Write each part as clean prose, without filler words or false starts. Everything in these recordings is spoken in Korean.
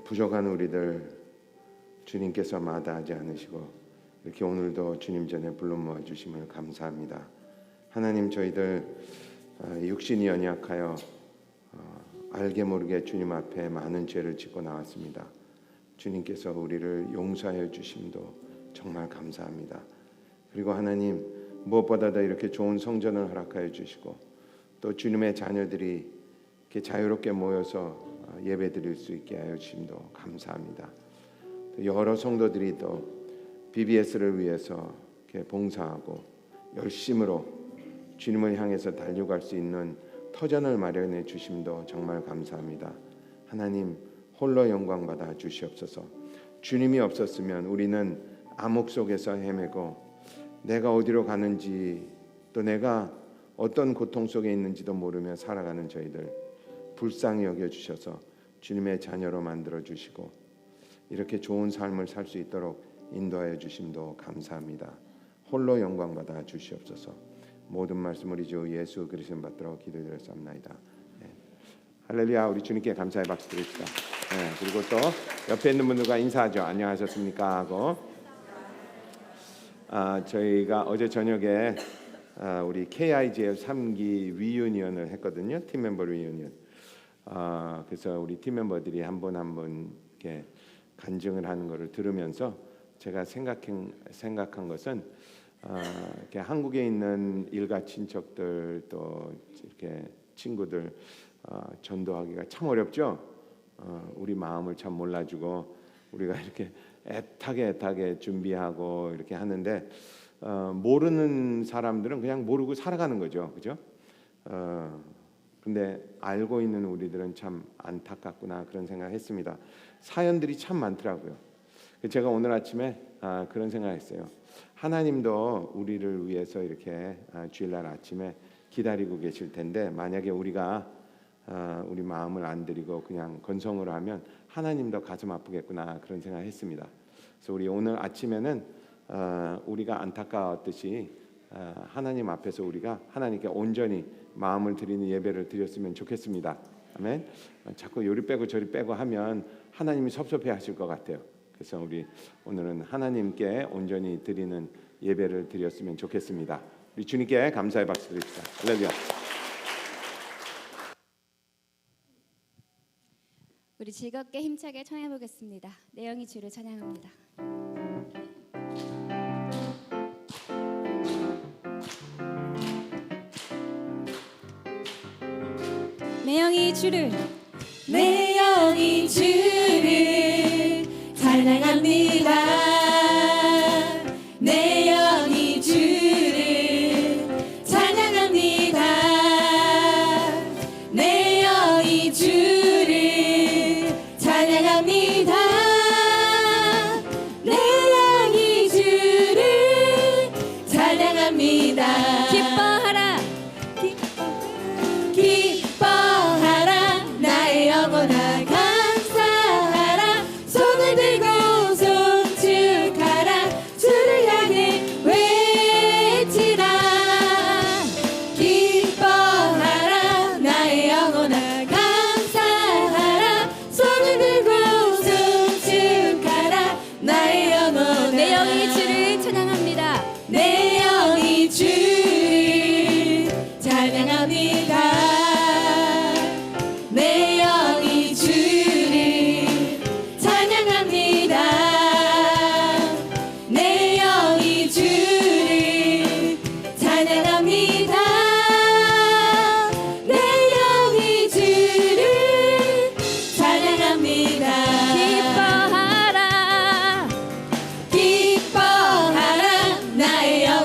부족한 우리들 주님께서 마다하지 않으시고 이렇게 오늘도 주님 전에 불러 모아 주심을 감사합니다. 하나님, 저희들 육신이 연약하여 알게 모르게 주님 앞에 많은 죄를 짓고 나왔습니다. 주님께서 우리를 용서하여 주심도 정말 감사합니다. 그리고 하나님, 무엇보다도 이렇게 좋은 성전을 허락하여 주시고 또 주님의 자녀들이 이렇게 자유롭게 모여서 예배 드릴 수 있게 하여 주심도 감사합니다. 또 여러 성도들이 또 BBS를 위해서 이렇게 봉사하고 열심으로 주님을 향해서 달려갈 수 있는 터전을 마련해 주심도 정말 감사합니다. 하나님, 홀로 영광 받아 주시옵소서. 주님이 없었으면 우리는 암흑 속에서 헤매고 내가 어디로 가는지 또 내가 어떤 고통 속에 있는지도 모르며 살아가는 저희들 불쌍히 여겨 주셔서 주님의 자녀로 만들어 주시고 이렇게 좋은 삶을 살 수 있도록 인도하여 주심도 감사합니다. 홀로 영광 받아 주시옵소서. 모든 말씀 우리 주 예수 그리스도 받들어 기도드렸사옵나이다. 네. 할렐루야. 우리 주님께 감사의 박수 드립시다. 네. 그리고 또 옆에 있는 분들과 인사하죠. 안녕하셨습니까 하고 저희가 어제 저녁에 우리 KIGF 3기 리유니언을 했거든요. 팀멤버 리유니언. 그래서 우리 팀멤버들이 한 분 한 분 이렇게 간증을 하는 것을 들으면서 제가 생각한 것은 이렇게 한국에 있는 일가 친척들 또 이렇게 친구들 전도하기가 참 어렵죠. 우리 마음을 참 몰라주고 우리가 이렇게 애타게 준비하고 이렇게 하는데 모르는 사람들은 그냥 모르고 살아가는 거죠, 그죠? 근데 알고 있는 우리들은 참 안타깝구나 그런 생각했습니다. 사연들이 참 많더라고요. 제가 오늘 아침에 그런 생각했어요. 하나님도 우리를 위해서 이렇게 주일날 아침에 기다리고 계실 텐데 만약에 우리가 우리 마음을 안 드리고 그냥 건성으로 하면 하나님도 가슴 아프겠구나 그런 생각했습니다. 그래서 우리 오늘 아침에는 우리가 안타까웠듯이 하나님 앞에서 우리가 하나님께 온전히 마음을 드리는 예배를 드렸으면 좋겠습니다. 아멘. 자꾸 요리 빼고 저리 빼고 하면 하나님이 섭섭해하실 것 같아요. 그래서 우리 오늘은 하나님께 온전히 드리는 예배를 드렸으면 좋겠습니다. 우리 주님께 감사의 박수 드립시다. 할렐루야. 우리 즐겁게 힘차게 찬양해 보겠습니다. 내 영이 주를 찬양합니다. 내 영이 주를 찬양합니다. 내 영이 주를 찬양합니다. 내 영이 주를 찬양합니다. 내 영이 주를 찬양합니다. 기뻐하라 기뻐하라 나의 영혼아 감사하라 손을 들고 송축하라 주를 향해 외치라 기뻐하라 나의 영혼아 감사하라 손을 들고 송축하라 나의 영혼 내 영이 주를 찬양합니다. 내 영이 주를 찬양합니다. 내 영이 주를 찬양합니다. 내 영이 주를 찬양합니다. 내 영이 주를 찬양합니다. 기뻐하라 기뻐하라 나의 영혼아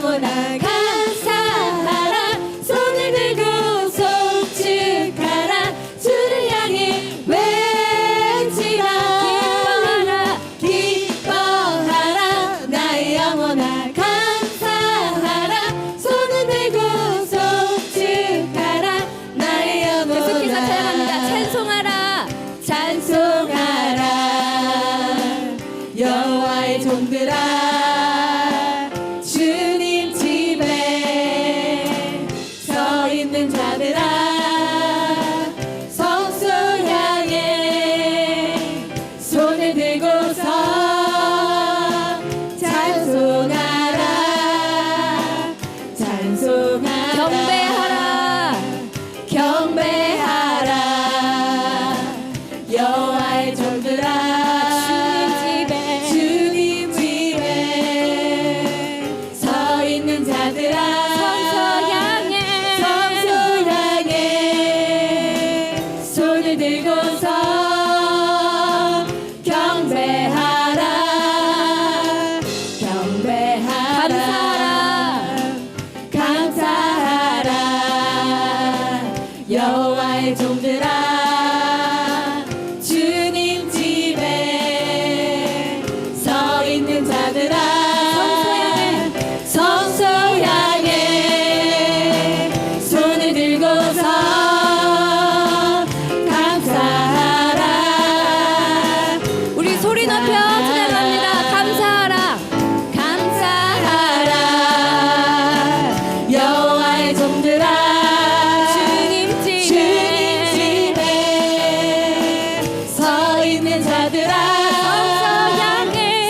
있는 자들아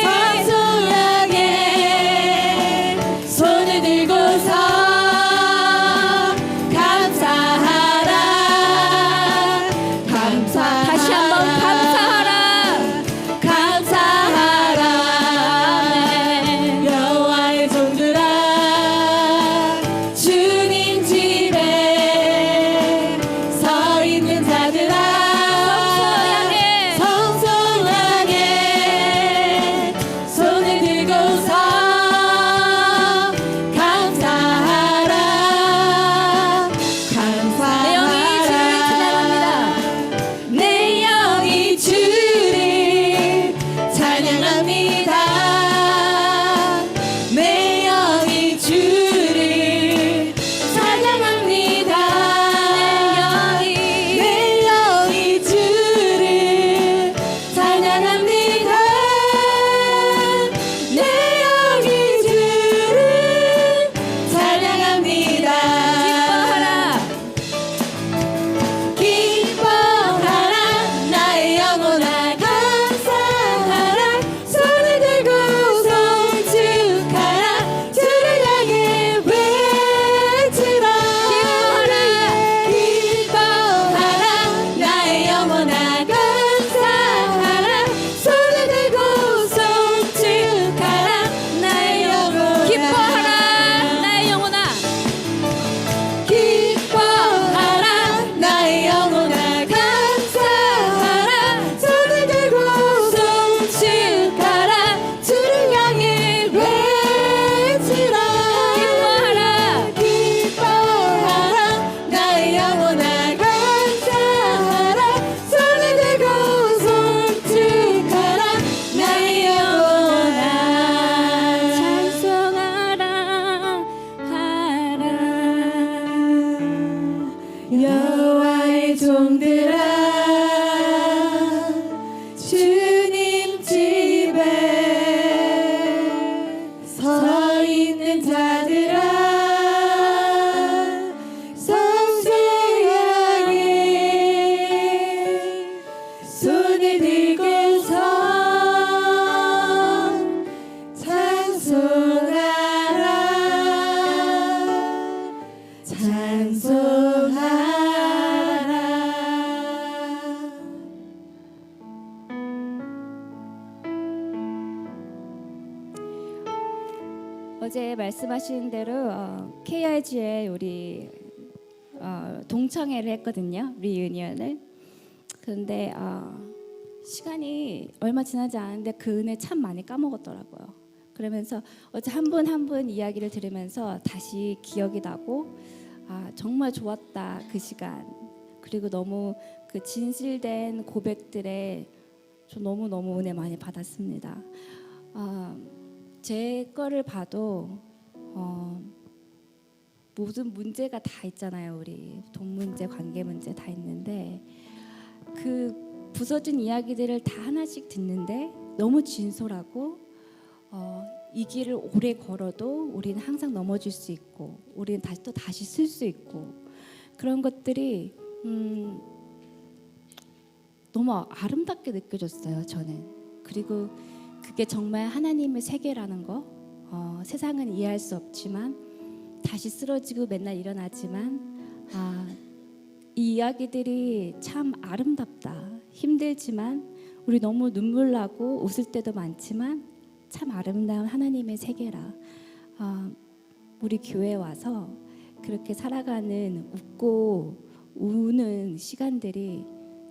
성소 향해 손을 들고서 감사하라 다시 한번 감사하라. 감사하라 여호와의 종들아 주님 집에 서 있는 자들아 성소 향해 손을 들고서 감사하라 내 영이 주를 찬양합니다. 내 영이 주를 찬양합니다. 내 영이 주를 찬양합니다. 내 영이 주를 찬양합니다. 기뻐하라 나의 영혼아 감사하라 손을 들고 송축하라 주를 향해 외치라 기뻐하라 나의 영혼아 감사하라 손을 들고 송축하라 나의 영혼 기뻐하라 나의 영혼아. 기뻐하라 나의 영혼아 감사하라 손을 들고 송축하라 주를 향해 외치라 기뻐하라 나의 영혼아 감사하라 손을 들고 송축하라 나의 영혼아 찬송하라 하라. 여호와의 종들아 주님 집에 서 있는 자들아 성소 향해 손을 들고서 어제 말씀하신 대로 KRG에 우리 동창회를 했거든요. 리유니언을. 그런데 시간이 얼마 지나지 않았는데 그 은혜 참 많이 까먹었더라고요. 그러면서 어제 한 분 한 분 이야기를 들으면서 다시 기억이 나고 정말 좋았다 그 시간. 그리고 너무 그 진실된 고백들에 저 너무 은혜 많이 받았습니다. 제 거를 봐도 모든 문제가 다 있잖아요. 우리 돈 문제, 관계 문제 다 있는데 그 부서진 이야기들을 다 하나씩 듣는데 너무 진솔하고 이 길을 오래 걸어도 우리는 항상 넘어질 수 있고 우리는 다시 쓸 수 있고 그런 것들이 너무 아름답게 느껴졌어요. 저는. 그리고 그게 정말 하나님의 세계라는 거. 세상은 이해할 수 없지만 다시 쓰러지고 맨날 일어나지만 이 이야기들이 참 아름답다. 힘들지만 우리 너무 눈물 나고 웃을 때도 많지만 참 아름다운 하나님의 세계라. 우리 교회에 와서 그렇게 살아가는 웃고 우는 시간들이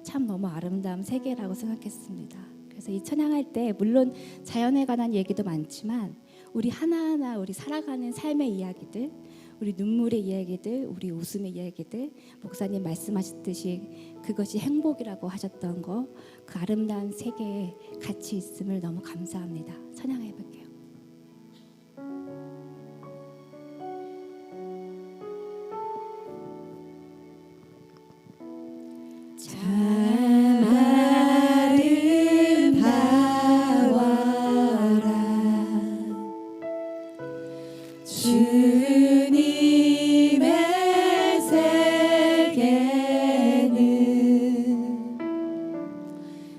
참 너무 아름다운 세계라고 생각했습니다. 그래서 이 찬양할 때 물론 자연에 관한 얘기도 많지만 우리 하나하나 우리 살아가는 삶의 이야기들, 우리 눈물의 이야기들, 우리 웃음의 이야기들, 목사님 말씀하셨듯이 그것이 행복이라고 하셨던 거, 그 아름다운 세계에 같이 있음을 너무 감사합니다. 찬양해 볼게요. 주님의 세계는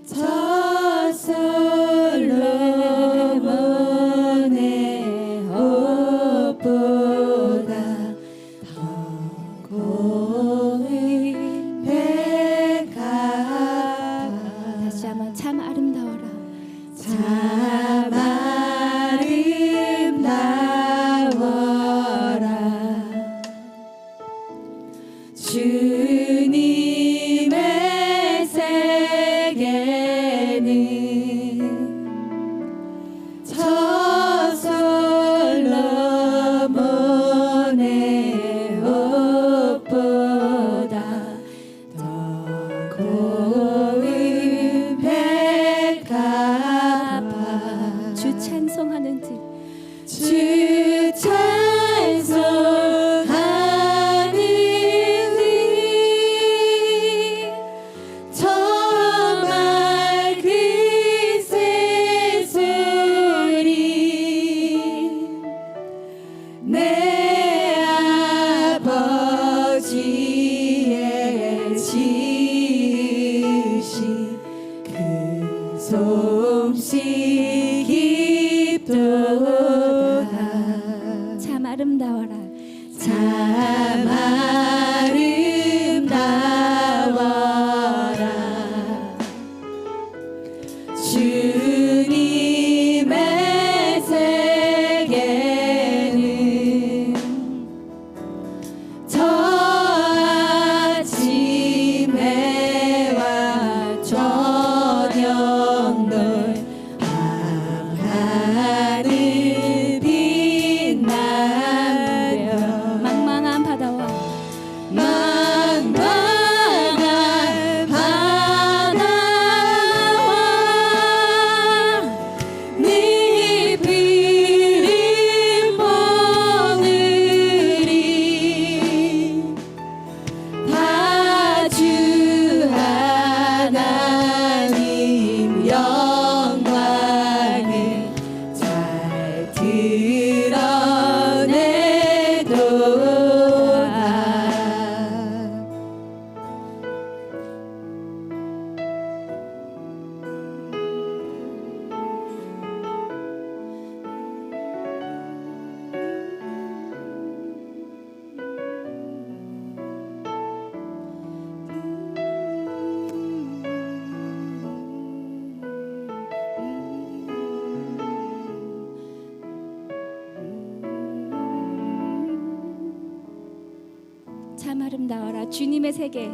저 참 아름다워라. 참 아름다워라. 주님의 세계는 저 솔로몬의 옷보다 더 고운 백합화. 주 찬송하는 듯 주 찬송하는 듯 저 맑은 새소리 내 아버지의 지으신 그 솜씨 깊도다. 참 아름다워라. 참 아름다워라. 주님의 세계는 저 아침 해와 저녁 널 밤하늘 빛나며 망망한 바다와 망망한 바다와 네 푸른 보늘이 다 주 하나님 영광을 잘 드러내도다. 참 아름다워라. 주님의 세계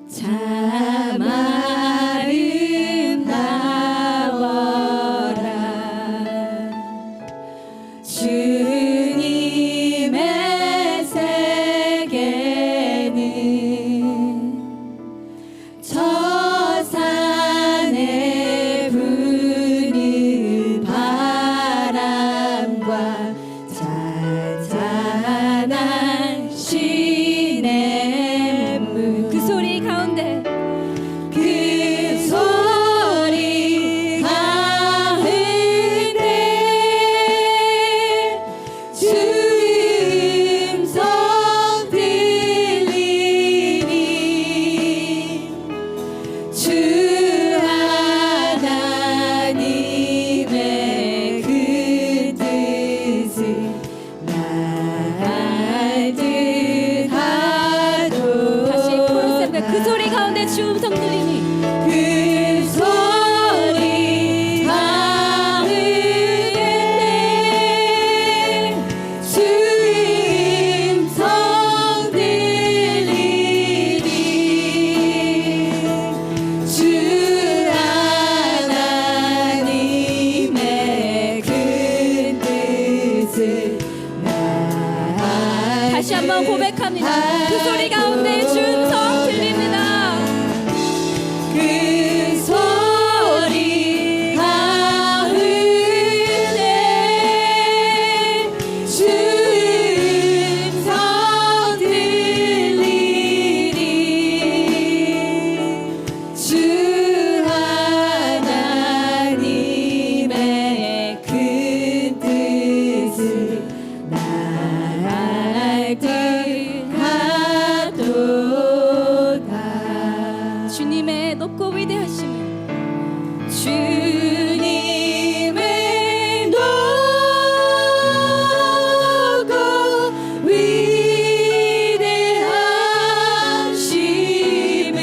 참 아름다워라. 주님의 세계는 저 산에 부는 바람과 잔잔한 시냇물 그 소리 가운데 그 소리 가운데 주 음성 들리니 주 하나님의 그 뜻을 날듯하도다. 다시 코러스입니다. 그 소리 가운데 주 음성 들리니 그 소리 가운데 주 음성 들리니 주 하나님의 그 뜻을 다시 한번 고백합니다. 그 소리 가운데 주 음성 들립니다. 그 소리 가운데 주 음성 들리니 주 하나님의 그 뜻을 날듯하도다. 주님의 높고 위대하심을 주님의 높고 위대하심을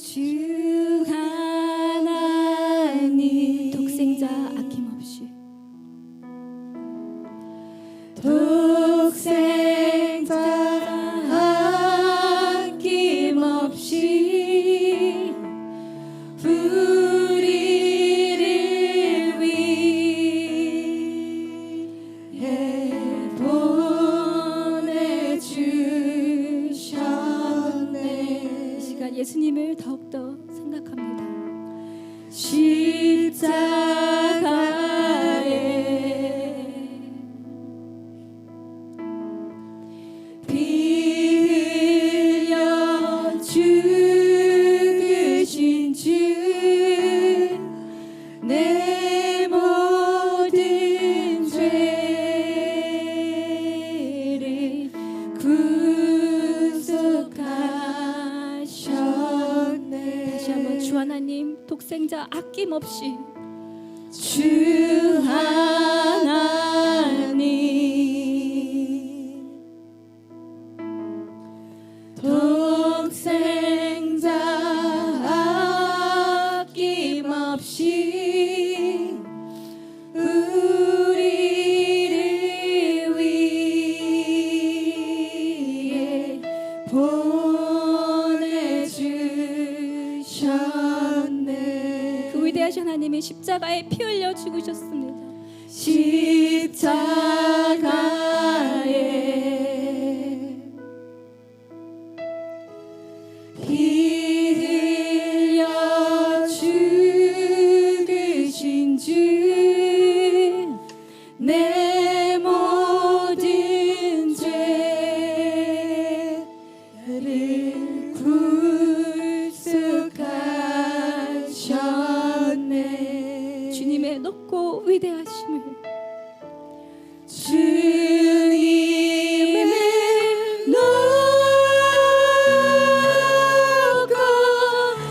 주 하나님 독생자 아낌없이 독생자 아낌없이 우리를 위해 보내주셨네. 이 시간 예수님을 더욱더 생각합니다. 십자가에 피 흘려 죽으신 주 내 모든 죄를 구속하셨네. 다시 한번 주 하나님 독생자 아낌없이 주 하나님 독생자 아낌없이 우리를 위해 보내주셨네. 그 위대하신 하나님이 십자가에 피 흘려 죽으셨습니다. 십자가에 피 흘려 죽으신 주 내 모든 죄를 구속하셨네. 주님의 높고 위대하심을 주님의 높고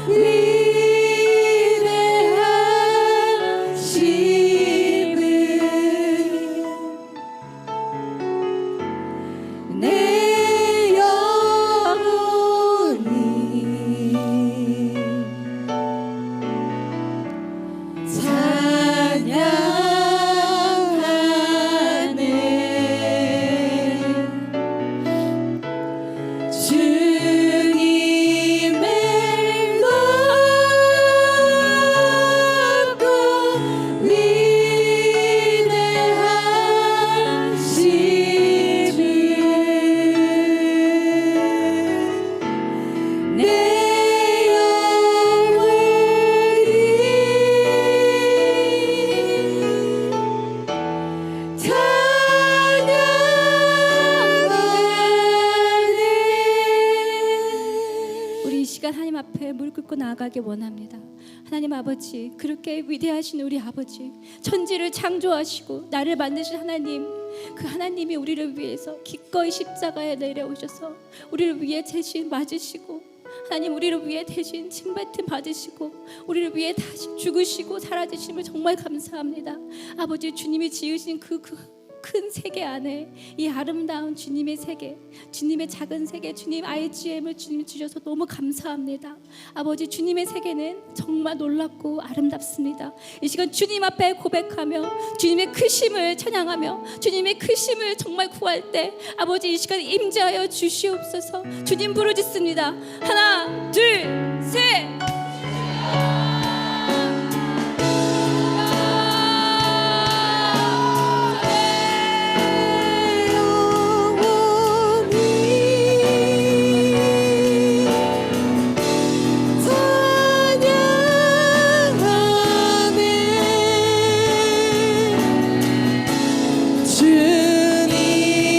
위대하심을 내 영혼이 찬양하네. 주님의 높고 위대하심을 내 영혼이 찬양하네. 우리 이 시간 하나님 앞에 무릎 꿇고 나아가기 원합니다. 하나님 아버지, 그렇게 위대하신 우리 아버지, 천지를 창조하시고 나를 만드신 하나님, 그 하나님이 우리를 위해서 기꺼이 십자가에 내려오셔서 우리를 위해 대신 맞으시고, 하나님 우리를 위해 대신 징뱉음 받으시고 우리를 위해 다시 죽으시고 사라지심을 정말 감사합니다. 아버지, 주님이 지으신 그 큰 세계 안에 이 아름다운 주님의 세계, 주님의 작은 세계, 주님 IGM을 주님 주셔서 너무 감사합니다. 아버지, 주님의 세계는 정말 놀랍고 아름답습니다. 이 시간 주님 앞에 고백하며 주님의 크심을 찬양하며 주님의 크심을 정말 구할 때 아버지, 이 시간 임재하여 주시옵소서. 주님 부르짖습니다. 하나, 둘, 셋.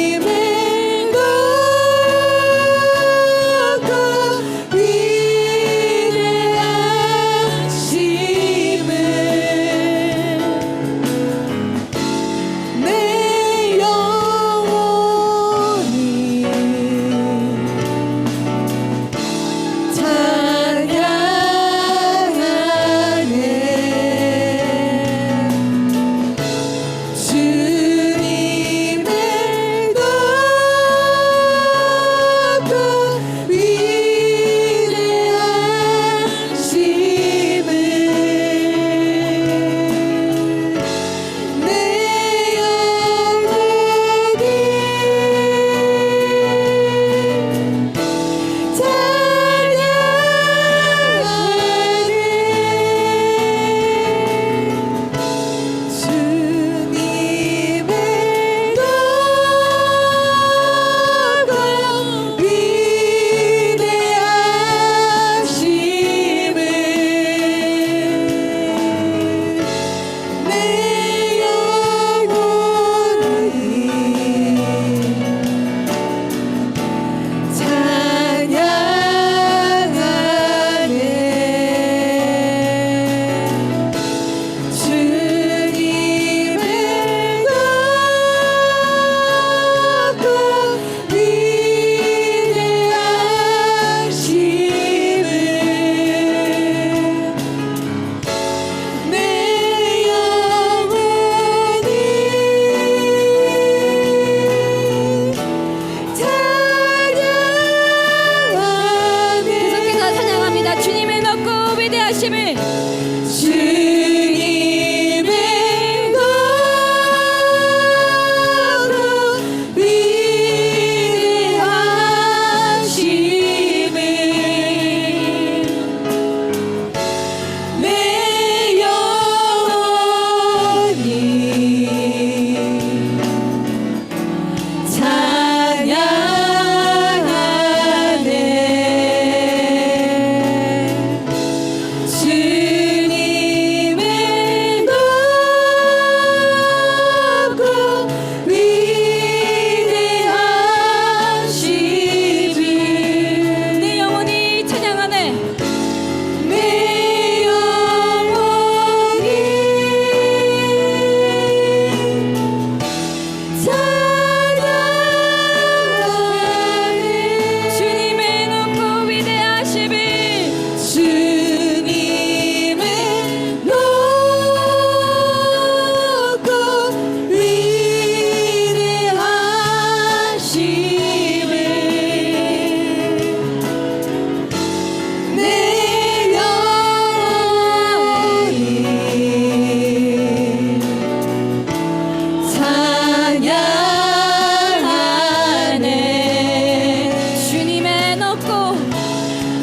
주님의 높고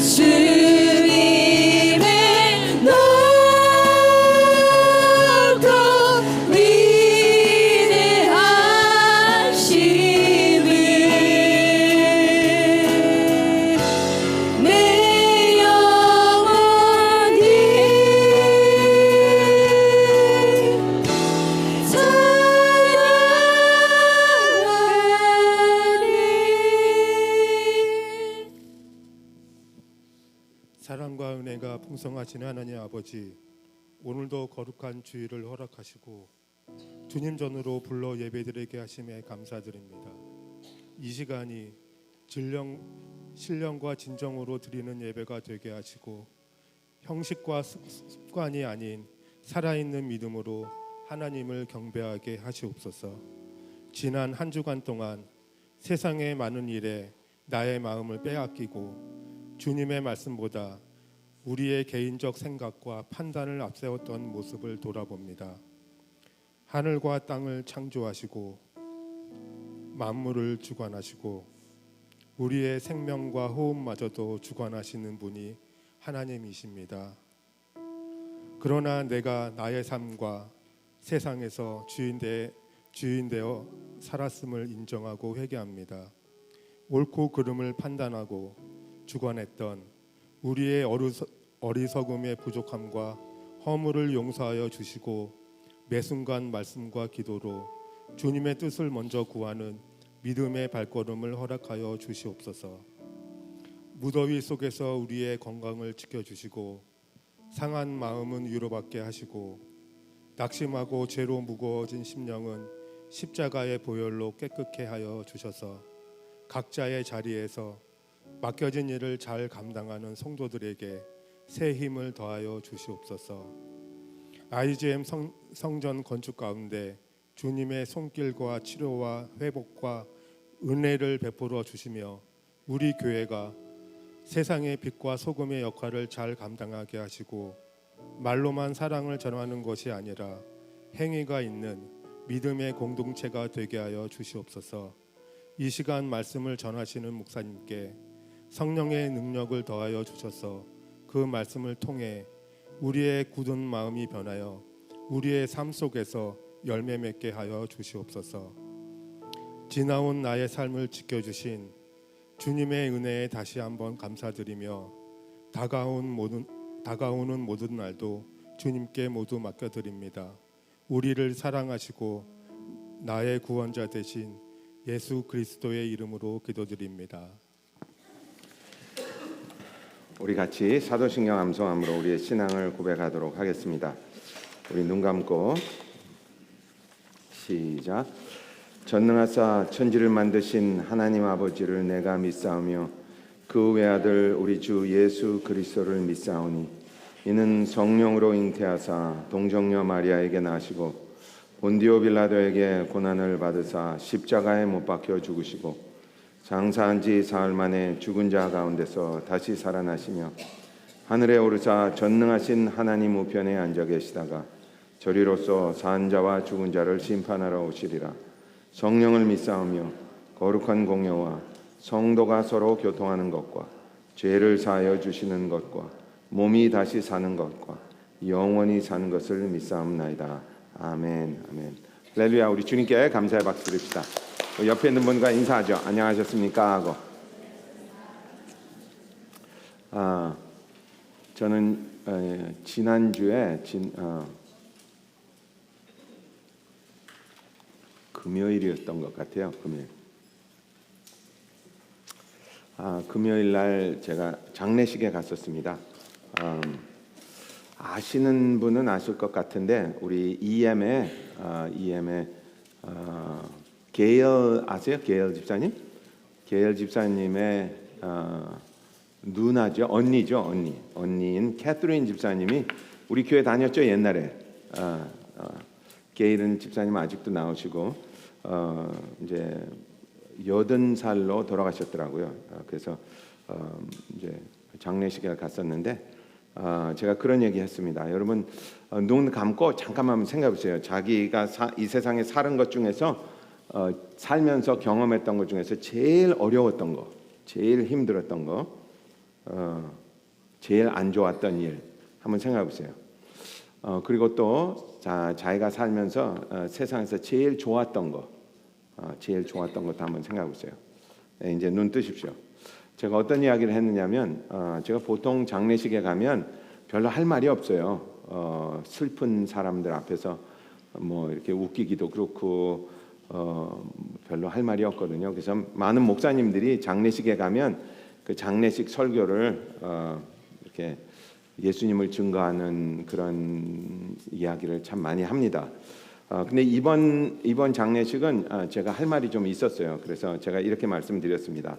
주님의 높고 위대하심을 내 영혼이 찬양하리. 사랑과 은혜가 풍성하신 하나님 아버지, 오늘도 거룩한 주일을 허락하시고 주님 전으로 불러 예배드리게 하심에 감사드립니다. 이 시간이 신령과 진정으로 드리는 예배가 되게 하시고 형식과 습관이 아닌 살아있는 믿음으로 하나님을 경배하게 하시옵소서. 지난 한 주간 동안 세상의 많은 일에 나의 마음을 빼앗기고 주님의 말씀보다 우리의 개인적 생각과 판단을 앞세웠던 모습을 돌아봅니다. 하늘과 땅을 창조하시고 만물을 주관하시고 우리의 생명과 호흡마저도 주관하시는 분이 하나님이십니다. 그러나 내가 나의 삶과 세상에서 주인되어 살았음을 인정하고 회개합니다. 옳고 그름을 판단하고 주관했던 우리의 어리석음의 부족함과 허물을 용서하여 주시고 매 순간 말씀과 기도로 주님의 뜻을 먼저 구하는 믿음의 발걸음을 허락하여 주시옵소서. 무더위 속에서 우리의 건강을 지켜주시고 상한 마음은 위로받게 하시고 낙심하고 죄로 무거워진 심령은 십자가의 보혈로 깨끗게 하여 주셔서 각자의 자리에서 맡겨진 일을 잘 감당하는 성도들에게 새 힘을 더하여 주시옵소서. IGM 성전 건축 가운데 주님의 손길과 치료와 회복과 은혜를 베풀어 주시며 우리 교회가 세상의 빛과 소금의 역할을 잘 감당하게 하시고 말로만 사랑을 전하는 것이 아니라 행위가 있는 믿음의 공동체가 되게 하여 주시옵소서. 이 시간 말씀을 전하시는 목사님께 성령의 능력을 더하여 주셔서 그 말씀을 통해 우리의 굳은 마음이 변하여 우리의 삶 속에서 열매 맺게 하여 주시옵소서. 지나온 나의 삶을 지켜주신 주님의 은혜에 다시 한번 감사드리며 다가오는 모든 날도 주님께 모두 맡겨드립니다. 우리를 사랑하시고 나의 구원자 되신 예수 그리스도의 이름으로 기도드립니다. 우리 같이 사도신경 암송함으로 우리의 신앙을 고백하도록 하겠습니다. 우리 눈 감고 시작. 전능하사 천지를 만드신 하나님 아버지를 내가 믿사오며 그 외아들 우리 주 예수 그리스도를 믿사오니 이는 성령으로 잉태하사 동정녀 마리아에게 나시고 본디오 빌라도에게 고난을 받으사 십자가에 못 박혀 죽으시고 장사한 지 사흘 만에 죽은 자 가운데서 다시 살아나시며 하늘에 오르사 전능하신 하나님 우편에 앉아 계시다가 저리로서 산 자와 죽은 자를 심판하러 오시리라. 성령을 믿사오며 거룩한 공예와 성도가 서로 교통하는 것과 죄를 사하여 주시는 것과 몸이 다시 사는 것과 영원히 사는 것을 믿사옵나이다. 아멘. 아멘. 할렐루야. 우리 주님께 감사의 박수 드립시다. 옆에 있는 분과 인사하죠. 안녕하셨습니까 하고. 저는 지난주에 금요일이었던 것 같아요. 금요일 날 제가 장례식에 갔었습니다. 아시는 분은 아실 것 같은데 우리 EM의 게일 아세요? 게일 집사님? 게일 집사님의 누나죠. 언니인 캐트린 집사님이 우리 교회 다녔죠. 옛날에. 게일은 집사님 아직도 나오시고 이제 80살로 돌아가셨더라고요. 그래서 이제 장례식에 갔었는데 제가 그런 얘기 했습니다. 여러분 눈 감고 잠깐만 생각해 보세요. 자기가 이 세상에 사는 것 중에서 살면서 경험했던 것 중에서 제일 어려웠던 거, 제일 힘들었던 거, 제일 안 좋았던 일 한번 생각해 보세요. 그리고 또 자기가 살면서 세상에서 제일 좋았던 거, 제일 좋았던 것도 한번 생각해 보세요. 네, 이제 눈 뜨십시오. 제가 어떤 이야기를 했느냐면 제가 보통 장례식에 가면 별로 할 말이 없어요. 슬픈 사람들 앞에서 뭐 이렇게 웃기기도 그렇고 별로 할 말이 없거든요. 그래서 많은 목사님들이 장례식에 가면 그 장례식 설교를 이렇게 예수님을 증거하는 그런 이야기를 참 많이 합니다. 근데 이번 장례식은 제가 할 말이 좀 있었어요. 그래서 제가 이렇게 말씀드렸습니다.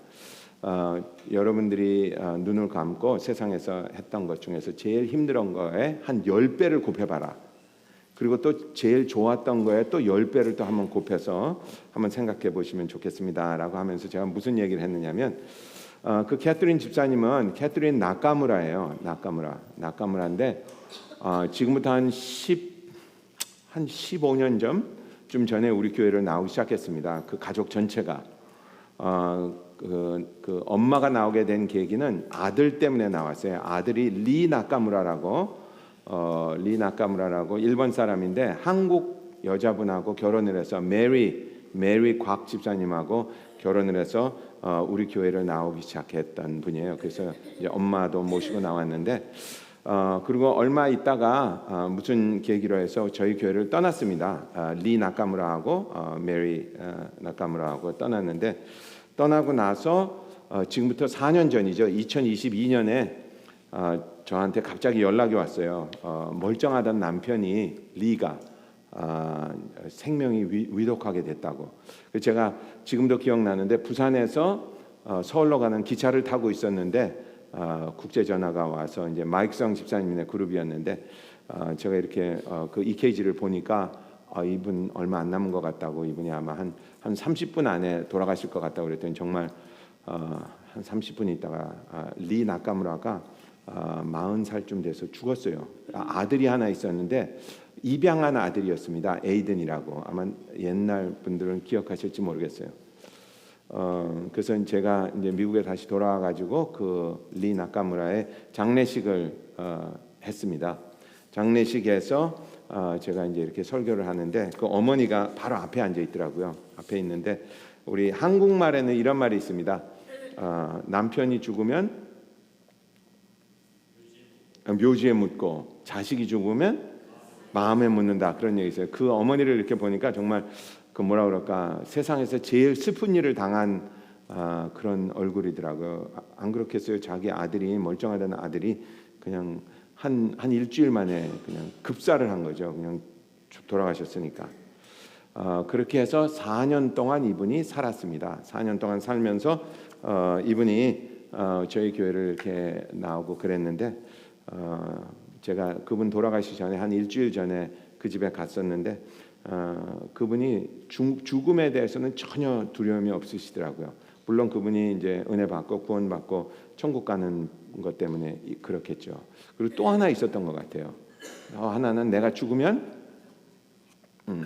여러분들이 눈을 감고 세상에서 했던 것 중에서 제일 힘들었던 거에 한 10배를 곱해봐라. 그리고 또 제일 좋았던 거에 또 10배를 또 한번 곱해서 한번 생각해 보시면 좋겠습니다라고 하면서 제가 무슨 얘기를 했느냐면 그 캐트린 집사님은 캐트린 나카무라예요. 나카무라인데 지금부터 한 15년 좀 전에 우리 교회를 나오기 시작했습니다. 그 가족 전체가 그 엄마가 나오게 된 계기는 아들 때문에 나왔어요. 아들이 리 나카무라라고 일본 사람인데 한국 여자분하고 결혼을 해서 메리 곽 집사님하고 결혼을 해서 우리 교회를 나오기 시작했던 분이에요. 그래서 이제 엄마도 모시고 나왔는데 그리고 얼마 있다가 무슨 계기로 해서 저희 교회를 떠났습니다. 리 나카무라하고 메리 나카무라하고 떠났는데 떠나고 나서 지금부터 4년 전이죠. 2022년에 저한테 갑자기 연락이 왔어요. 멀쩡하던 남편이 리가 생명이 위독하게 됐다고. 제가 지금도 기억나는데 부산에서 서울로 가는 기차를 타고 있었는데 국제 전화가 와서 이제 마이크성 집사님의 그룹이었는데 제가 이렇게 그 EKG를 보니까 이분 얼마 안 남은 것 같다고, 이분이 아마 한 30분 안에 돌아가실 것 같다고 그랬더니 정말 한 30분 있다가 리 나카무라가 40살쯤 돼서 죽었어요. 아들이 하나 있었는데 입양한 아들이었습니다. 에이든이라고. 아마 옛날 분들은 기억하실지 모르겠어요. 그래서 제가 이제 미국에 다시 돌아와 가지고 그 리 나카무라의 장례식을 했습니다. 장례식에서 제가 이제 이렇게 설교를 하는데 그 어머니가 바로 앞에 앉아 있더라고요. 앞에 있는데 우리 한국말에는 이런 말이 있습니다. 남편이 죽으면 묘지에 묻고 자식이 죽으면 마음에 묻는다, 그런 얘기 있어요. 그 어머니를 이렇게 보니까 정말 그 뭐라 그럴까, 세상에서 제일 슬픈 일을 당한 그런 얼굴이더라고요. 안 그렇겠어요? 자기 아들이, 멀쩡하던 아들이 그냥 한 일주일 만에 그냥 급사를 한 거죠. 그냥 돌아가셨으니까. 그렇게 해서 4년 동안 이분이 살았습니다. 4년 동안 살면서 이분이 저희 교회를 이렇게 나오고 그랬는데 제가 그분 돌아가시기 전에 한 일주일 전에 그 집에 갔었는데 그분이 죽음에 대해서는 전혀 두려움이 없으시더라고요. 물론 그분이 이제 은혜 받고 구원 받고 천국 가는 것 때문에 그렇겠죠. 그리고 또 하나 있었던 것 같아요. 하나는 내가 죽으면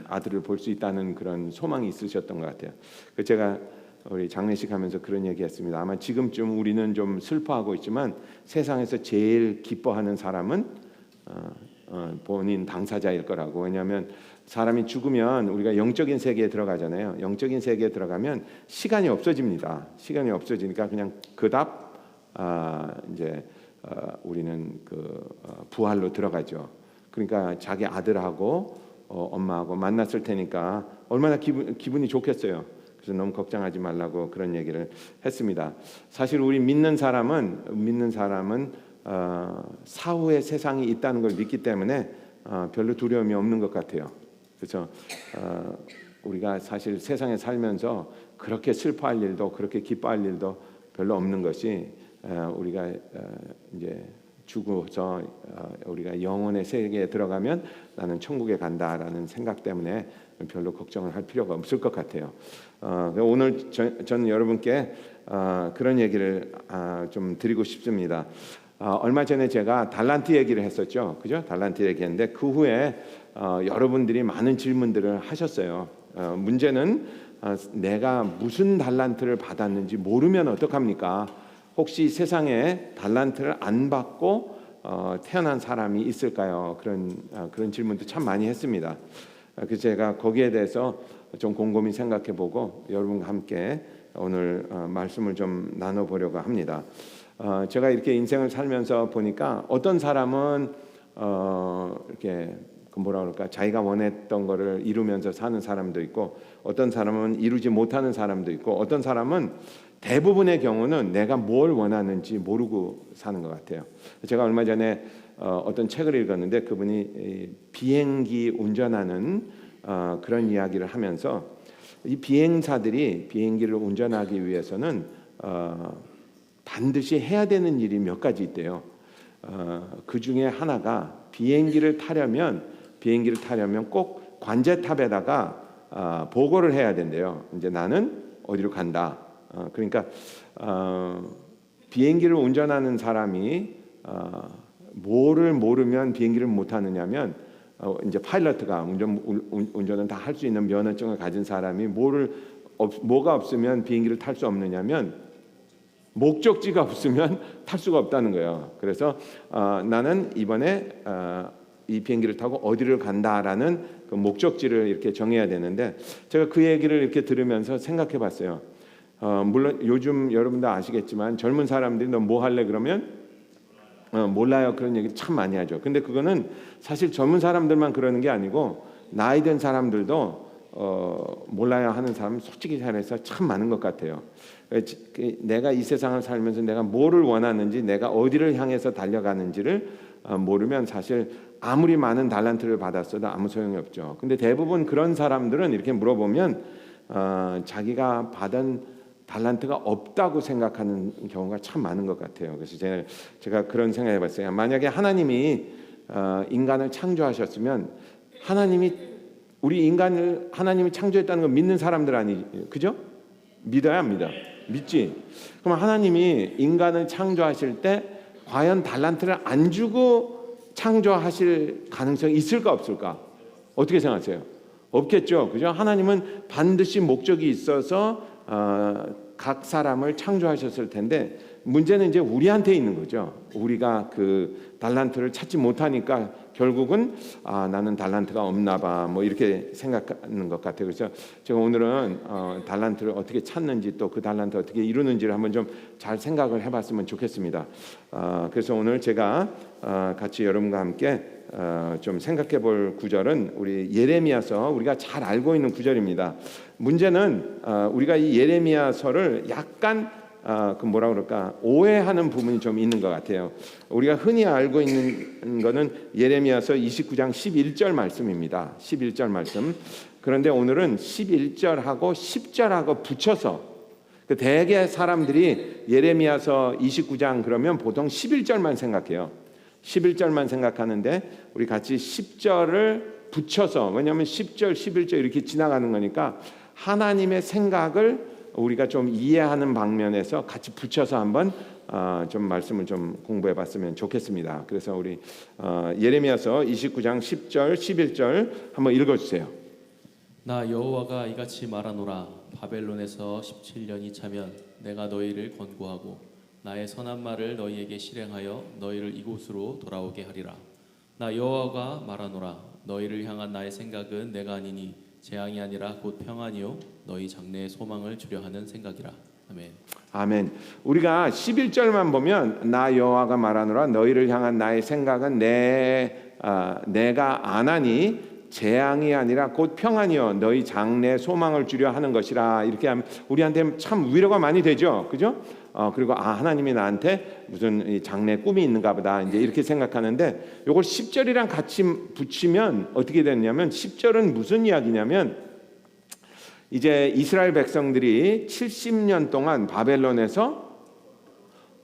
아들을 볼 수 있다는 그런 소망이 있으셨던 것 같아요. 그 제가 우리 장례식 하면서 그런 얘기했습니다. 아마 지금쯤 우리는 좀 슬퍼하고 있지만 세상에서 제일 기뻐하는 사람은 본인 당사자일 거라고. 왜냐하면 사람이 죽으면 우리가 영적인 세계에 들어가잖아요. 영적인 세계에 들어가면 시간이 없어집니다. 시간이 없어지니까 그냥 그답 이제 우리는 그 부활로 들어가죠. 그러니까 자기 아들하고 엄마하고 만났을 테니까 얼마나 기분이 좋겠어요. 그래서 너무 걱정하지 말라고 그런 얘기를 했습니다. 사실 우리 믿는 사람은 사후의 세상이 있다는 걸 믿기 때문에 별로 두려움이 없는 것 같아요. 그래서 우리가 사실 세상에 살면서 그렇게 슬퍼할 일도 그렇게 기뻐할 일도 별로 없는 것이 우리가 이제 죽어서 우리가 영혼의 세계에 들어가면 나는 천국에 간다라는 생각 때문에 별로 걱정을 할 필요가 없을 것 같아요. 오늘 저는 여러분께 그런 얘기를 좀 드리고 싶습니다. 얼마 전에 제가 달란트 얘기를 했었죠, 그죠? 달란트 얘기했는데 그 후에 여러분들이 많은 질문들을 하셨어요. 문제는 내가 무슨 달란트를 받았는지 모르면 어떡합니까? 혹시 세상에 달란트를 안 받고 태어난 사람이 있을까요? 그런 질문도 참 많이 했습니다. 그래서 제가 거기에 대해서 좀 곰곰이 생각해보고 여러분과 함께 오늘 말씀을 좀 나눠보려고 합니다. 제가 이렇게 인생을 살면서 보니까 어떤 사람은 이렇게 뭐라 그럴까, 자기가 원했던 거를 이루면서 사는 사람도 있고, 어떤 사람은 이루지 못하는 사람도 있고, 어떤 사람은 대부분의 경우는 내가 뭘 원하는지 모르고 사는 것 같아요. 제가 얼마 전에 어떤 책을 읽었는데 그분이 비행기 운전하는 그런 이야기를 하면서 이 비행사들이 비행기를 운전하기 위해서는 반드시 해야 되는 일이 몇 가지 있대요. 그 중에 하나가 비행기를 타려면 꼭 관제탑에다가 보고를 해야 된대요. 이제 나는 어디로 간다. 그러니까 비행기를 운전하는 사람이 뭐를 모르면 비행기를 못 하느냐면 이제 파일럿가 운전은 다 할 수 있는 면허증을 가진 사람이 뭐가 없으면 비행기를 탈 수 없느냐면 목적지가 없으면 탈 수가 없다는 거예요. 그래서 나는 이번에 이 비행기를 타고 어디를 간다라는 그 목적지를 이렇게 정해야 되는데, 제가 그 얘기를 이렇게 들으면서 생각해봤어요. 물론 요즘 여러분도 아시겠지만 젊은 사람들이 너 뭐 할래 그러면 몰라요, 그런 얘기 참 많이 하죠. 근데 그거는 사실 젊은 사람들만 그러는 게 아니고 나이 든 사람들도 몰라야 하는 사람 솔직히 잘해서 참 많은 것 같아요. 내가 이 세상을 살면서 내가 뭐를 원하는지, 내가 어디를 향해서 달려가는지를 모르면 사실 아무리 많은 달란트를 받았어도 아무 소용이 없죠. 근데 대부분 그런 사람들은 이렇게 물어보면 자기가 받은 달란트가 없다고 생각하는 경우가 참 많은 것 같아요. 그래서 제가 그런 생각해봤어요. 만약에 하나님이 인간을 창조하셨으면 우리 인간을 하나님이 창조했다는 걸 믿는 사람들 아니죠? 그죠? 믿어야 합니다. 믿지? 그럼 하나님이 인간을 창조하실 때 과연 달란트를 안 주고 창조하실 가능성이 있을까 없을까? 어떻게 생각하세요? 없겠죠. 그죠? 하나님은 반드시 목적이 있어서 각 사람을 창조하셨을 텐데, 문제는 이제 우리한테 있는 거죠. 우리가 그 달란트를 찾지 못하니까 결국은 나는 달란트가 없나 봐, 뭐 이렇게 생각하는 것 같아요. 그래서 제가 오늘은 달란트를 어떻게 찾는지, 또 그 달란트 어떻게 이루는지를 한번 좀 잘 생각을 해봤으면 좋겠습니다. 그래서 오늘 제가 같이 여러분과 함께 좀 생각해볼 구절은 우리 예레미야서, 우리가 잘 알고 있는 구절입니다. 문제는 우리가 이 예레미야서를 약간 그 뭐라 그럴까, 오해하는 부분이 좀 있는 것 같아요. 우리가 흔히 알고 있는 거는 예레미야서 29장 11절 말씀입니다. 11절 말씀. 그런데 오늘은 11절하고 10절하고 붙여서, 대개 사람들이 예레미야서 29장 그러면 보통 11절만 생각해요. 11절만 생각하는데 우리 같이 10절을 붙여서, 왜냐하면 10절, 11절 이렇게 지나가는 거니까 하나님의 생각을 우리가 좀 이해하는 방면에서 같이 붙여서 한번 좀 말씀을 좀 공부해봤으면 좋겠습니다. 그래서 우리 예레미야서 29장 10절, 11절 한번 읽어주세요. 나 여호와가 이같이 말하노라. 바벨론에서 17년이 차면 내가 너희를 권고하고 나의 선한 말을 너희에게 실행하여 너희를 이곳으로 돌아오게 하리라. 나 여호와가 말하노라. 너희를 향한 나의 생각은 내가 아니니 재앙이 아니라 곧 평안이요 너희 장래의 소망을 주려 하는 생각이라. 아멘. 아멘. 우리가 11절만 보면 나 여호와가 말하노라. 너희를 향한 나의 생각은 내가 안 하니 재앙이 아니라 곧 평안이요 너희 장래의 소망을 주려 하는 것이라. 이렇게 하면 우리한테 참 위로가 많이 되죠. 그죠? 그리고 하나님이 나한테 무슨 장래 꿈이 있는가 보다, 이제 이렇게 생각하는데, 요걸 10절이랑 같이 붙이면 어떻게 되냐면, 10절은 무슨 이야기냐면, 이제 이스라엘 백성들이 70년 동안 바벨론에서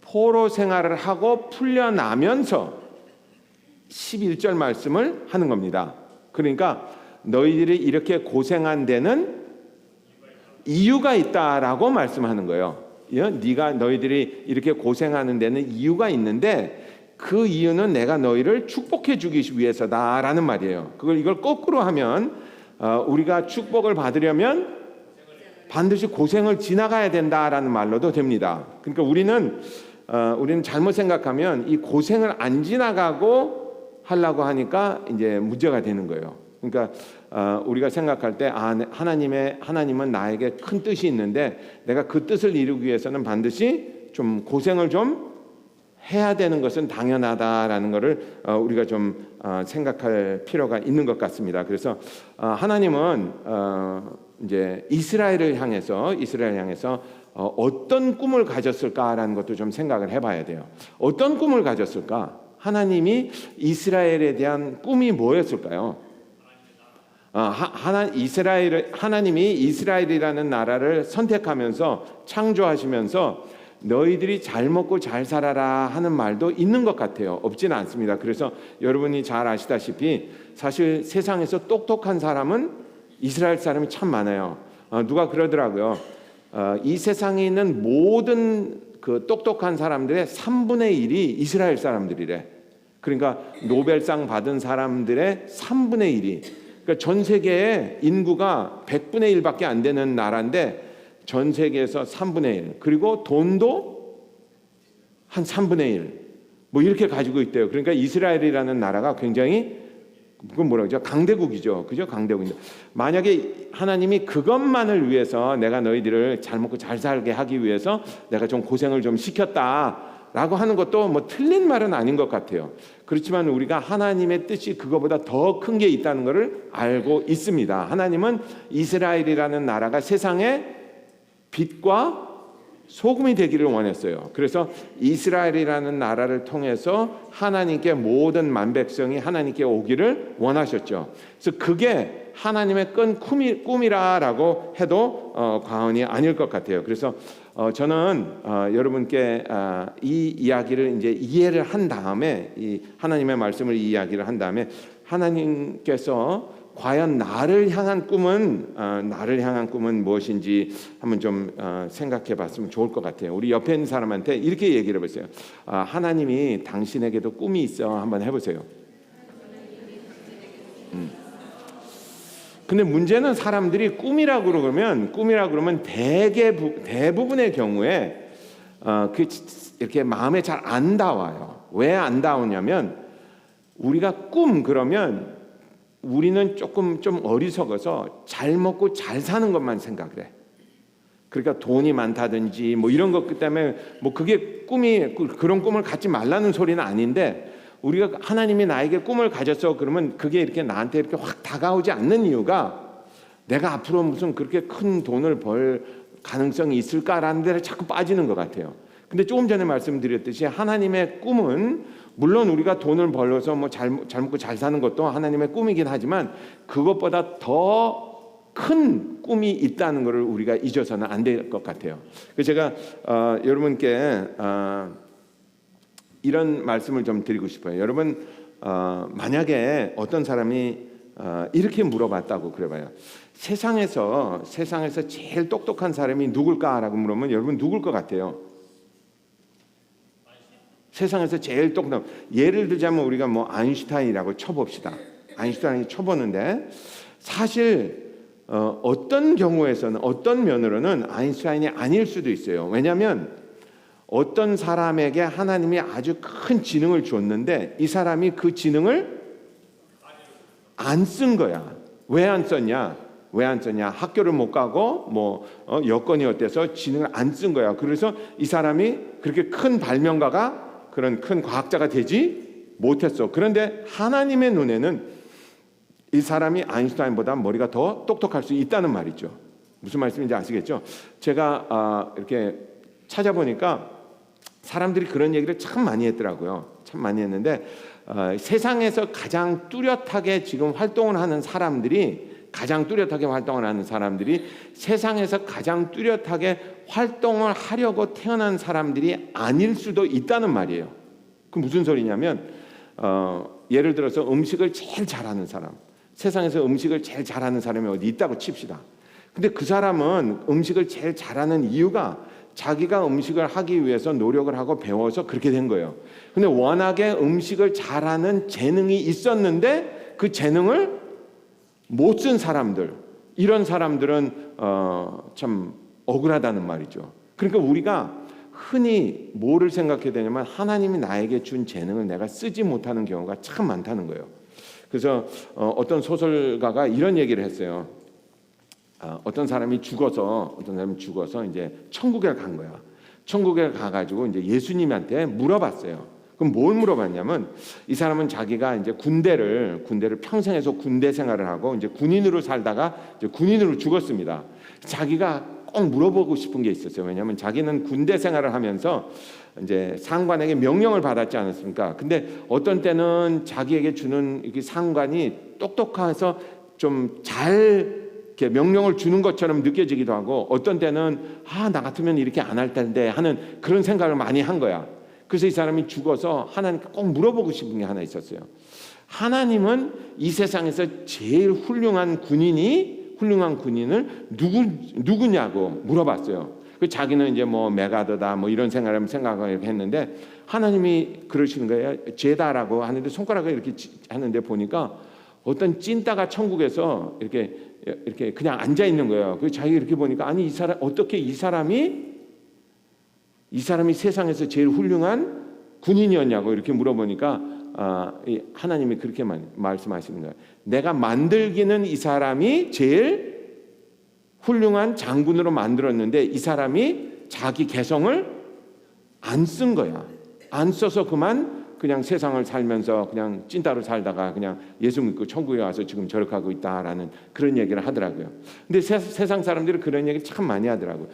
포로 생활을 하고 풀려나면서 11절 말씀을 하는 겁니다. 그러니까 너희들이 이렇게 고생한 데는 이유가 있다라고 말씀하는 거예요. 너희들이 이렇게 고생하는 데는 이유가 있는데 그 이유는 내가 너희를 축복해 주기 위해서다라는 말이에요. 이걸 거꾸로 하면 우리가 축복을 받으려면 반드시 고생을 지나가야 된다라는 말로도 됩니다. 그러니까 우리는 우리는 잘못 생각하면 이 고생을 안 지나가고 하려고 하니까 이제 문제가 되는 거예요. 그러니까 우리가 생각할 때 하나님은 나에게 큰 뜻이 있는데 내가 그 뜻을 이루기 위해서는 반드시 좀 고생을 좀 해야 되는 것은 당연하다라는 것을 우리가 좀 생각할 필요가 있는 것 같습니다. 그래서 하나님은 이제 이스라엘을 향해서 어떤 꿈을 가졌을까라는 것도 좀 생각을 해봐야 돼요. 어떤 꿈을 가졌을까? 하나님이 이스라엘에 대한 꿈이 뭐였을까요? 하나님이 이스라엘이라는 나라를 선택하면서 창조하시면서 너희들이 잘 먹고 잘 살아라 하는 말도 있는 것 같아요. 없지는 않습니다. 그래서 여러분이 잘 아시다시피 사실 세상에서 똑똑한 사람은 이스라엘 사람이 참 많아요. 누가 그러더라고요. 이 세상에 있는 모든 그 똑똑한 사람들의 3분의 1이 이스라엘 사람들이래. 그러니까 노벨상 받은 사람들의 3분의 1이, 그러니까 전 세계의 인구가 100분의 1밖에 안 되는 나라인데 전 세계에서 3분의 1, 그리고 돈도 한 3분의 1, 뭐 이렇게 가지고 있대요. 그러니까 이스라엘이라는 나라가 굉장히, 그건 뭐라고 하죠? 강대국이죠. 그죠? 강대국인데 만약에 하나님이 그것만을 위해서 내가 너희들을 잘 먹고 잘 살게 하기 위해서 내가 좀 고생을 좀 시켰다라고 하는 것도 뭐 틀린 말은 아닌 것 같아요. 그렇지만 우리가 하나님의 뜻이 그거보다 더 큰 게 있다는 것을 알고 있습니다. 하나님은 이스라엘이라는 나라가 세상에 빛과 소금이 되기를 원했어요. 그래서 이스라엘이라는 나라를 통해서 하나님께 모든 만백성이 하나님께 오기를 원하셨죠. 그래서 그게 하나님의 큰 꿈이라고 해도 과언이 아닐 것 같아요. 그래서 저는 여러분께 이 이야기를 이제 이해를 한 다음에, 이 하나님의 말씀을 이야기를 한 다음에 하나님께서 과연 나를 향한 꿈은 무엇인지 한번 좀 생각해 봤으면 좋을 것 같아요. 우리 옆에 있는 사람한테 이렇게 얘기를 해보세요. 하나님이 당신에게도 꿈이 있어. 한번 해보세요. 근데 문제는 사람들이 꿈이라고 그러면 대부분의 경우에 이렇게 마음에 잘 안 닿아요. 왜 안 닿으냐면 우리가 꿈 그러면 우리는 조금 좀 어리석어서 잘 먹고 잘 사는 것만 생각을 해. 그러니까 돈이 많다든지 뭐 이런 것 때문에 뭐 그게 그런 꿈을 갖지 말라는 소리는 아닌데, 우리가 하나님이 나에게 꿈을 가졌어 그러면 그게 이렇게 나한테 이렇게 확 다가오지 않는 이유가 내가 앞으로 무슨 그렇게 큰 돈을 벌 가능성이 있을까라는 데를 자꾸 빠지는 것 같아요. 근데 조금 전에 말씀드렸듯이 하나님의 꿈은 물론 우리가 돈을 벌어서 뭐 잘 먹고 잘 사는 것도 하나님의 꿈이긴 하지만 그것보다 더 큰 꿈이 있다는 것을 우리가 잊어서는 안 될 것 같아요. 그래서 제가 여러분께 이런 말씀을 좀 드리고 싶어요. 여러분 만약에 어떤 사람이 이렇게 물어봤다고 그래봐요. 세상에서 제일 똑똑한 사람이 누굴까라고 물으면 여러분 누굴 것 같아요? 세상에서 제일 똑똑한, 예를 들자면 우리가 뭐 아인슈타인이라고 쳐봅시다. 아인슈타인이 쳐보는데 사실 어떤 경우에서는, 어떤 면으로는 아인슈타인이 아닐 수도 있어요. 왜냐하면 어떤 사람에게 하나님이 아주 큰 지능을 줬는데 이 사람이 그 지능을 안 쓴 거야. 왜 안 썼냐? 학교를 못 가고 뭐 여건이 어때서 지능을 안 쓴 거야. 그래서 이 사람이 그렇게 큰 발명가가, 그런 큰 과학자가 되지 못했어. 그런데 하나님의 눈에는 이 사람이 아인슈타인보다 머리가 더 똑똑할 수 있다는 말이죠. 무슨 말씀인지 아시겠죠? 제가 이렇게 찾아보니까 사람들이 그런 얘기를 참 많이 했더라고요. 참 많이 했는데 세상에서 가장 뚜렷하게 지금 활동을 하는 사람들이, 세상에서 가장 뚜렷하게 활동을 하려고 태어난 사람들이 아닐 수도 있다는 말이에요. 그 무슨 소리냐면 예를 들어서 음식을 제일 잘하는 사람, 세상에서 음식을 제일 잘하는 사람이 어디 있다고 칩시다. 근데 그 사람은 음식을 제일 잘하는 이유가 자기가 음식을 하기 위해서 노력을 하고 배워서 그렇게 된 거예요. 근데 워낙에 음식을 잘하는 재능이 있었는데 그 재능을 못 쓴 사람들, 이런 사람들은 참 억울하다는 말이죠. 그러니까 우리가 흔히 뭐를 생각해야 되냐면 하나님이 나에게 준 재능을 내가 쓰지 못하는 경우가 참 많다는 거예요. 그래서 어떤 소설가가 이런 얘기를 했어요. 어떤 사람이 죽어서 이제 천국에 간 거야. 천국에 가가지고 이제 예수님한테 물어봤어요. 그럼 뭘 물어봤냐면 이 사람은 자기가 이제 군대를 평생에서 군대 생활을 하고 이제 군인으로 살다가 이제 군인으로 죽었습니다. 자기가 꼭 물어보고 싶은 게 있었어요. 왜냐하면 자기는 군대 생활을 하면서 이제 상관에게 명령을 받았지 않았습니까? 근데 어떤 때는 자기에게 주는 이렇게 상관이 똑똑해서 좀 잘 이렇게 명령을 주는 것처럼 느껴지기도 하고 어떤 때는 나 같으면 이렇게 안 할 텐데 하는 그런 생각을 많이 한 거야. 그래서 이 사람이 죽어서 하나님께 꼭 물어보고 싶은 게 하나 있었어요. 하나님은 이 세상에서 제일 훌륭한 군인을 누구냐고 물어봤어요. 그 자기는 이제 뭐 메가더다 뭐 이런 생각을 했는데 하나님이 그러시는 거예요. 제다라고 하는데 손가락을 이렇게 하는데 보니까 어떤 찐따가 천국에서 이렇게 그냥 앉아 있는 거예요. 그 자기 이렇게 보니까 아니 어떻게 이 사람이 세상에서 제일 훌륭한 군인이었냐고 이렇게 물어보니까 하나님이 그렇게 말씀하시는 거예요. 내가 만들기는 이 사람이 제일 훌륭한 장군으로 만들었는데 이 사람이 자기 개성을 안 쓴 거야. 안 써서 그냥 세상을 살면서 그냥 찐따로 살다가 그냥 예수 믿고 천국에 와서 지금 저렇게 하고 있다라는 그런 얘기를 하더라고요. 근데 세상 사람들이 그런 얘기 참 많이 하더라고요.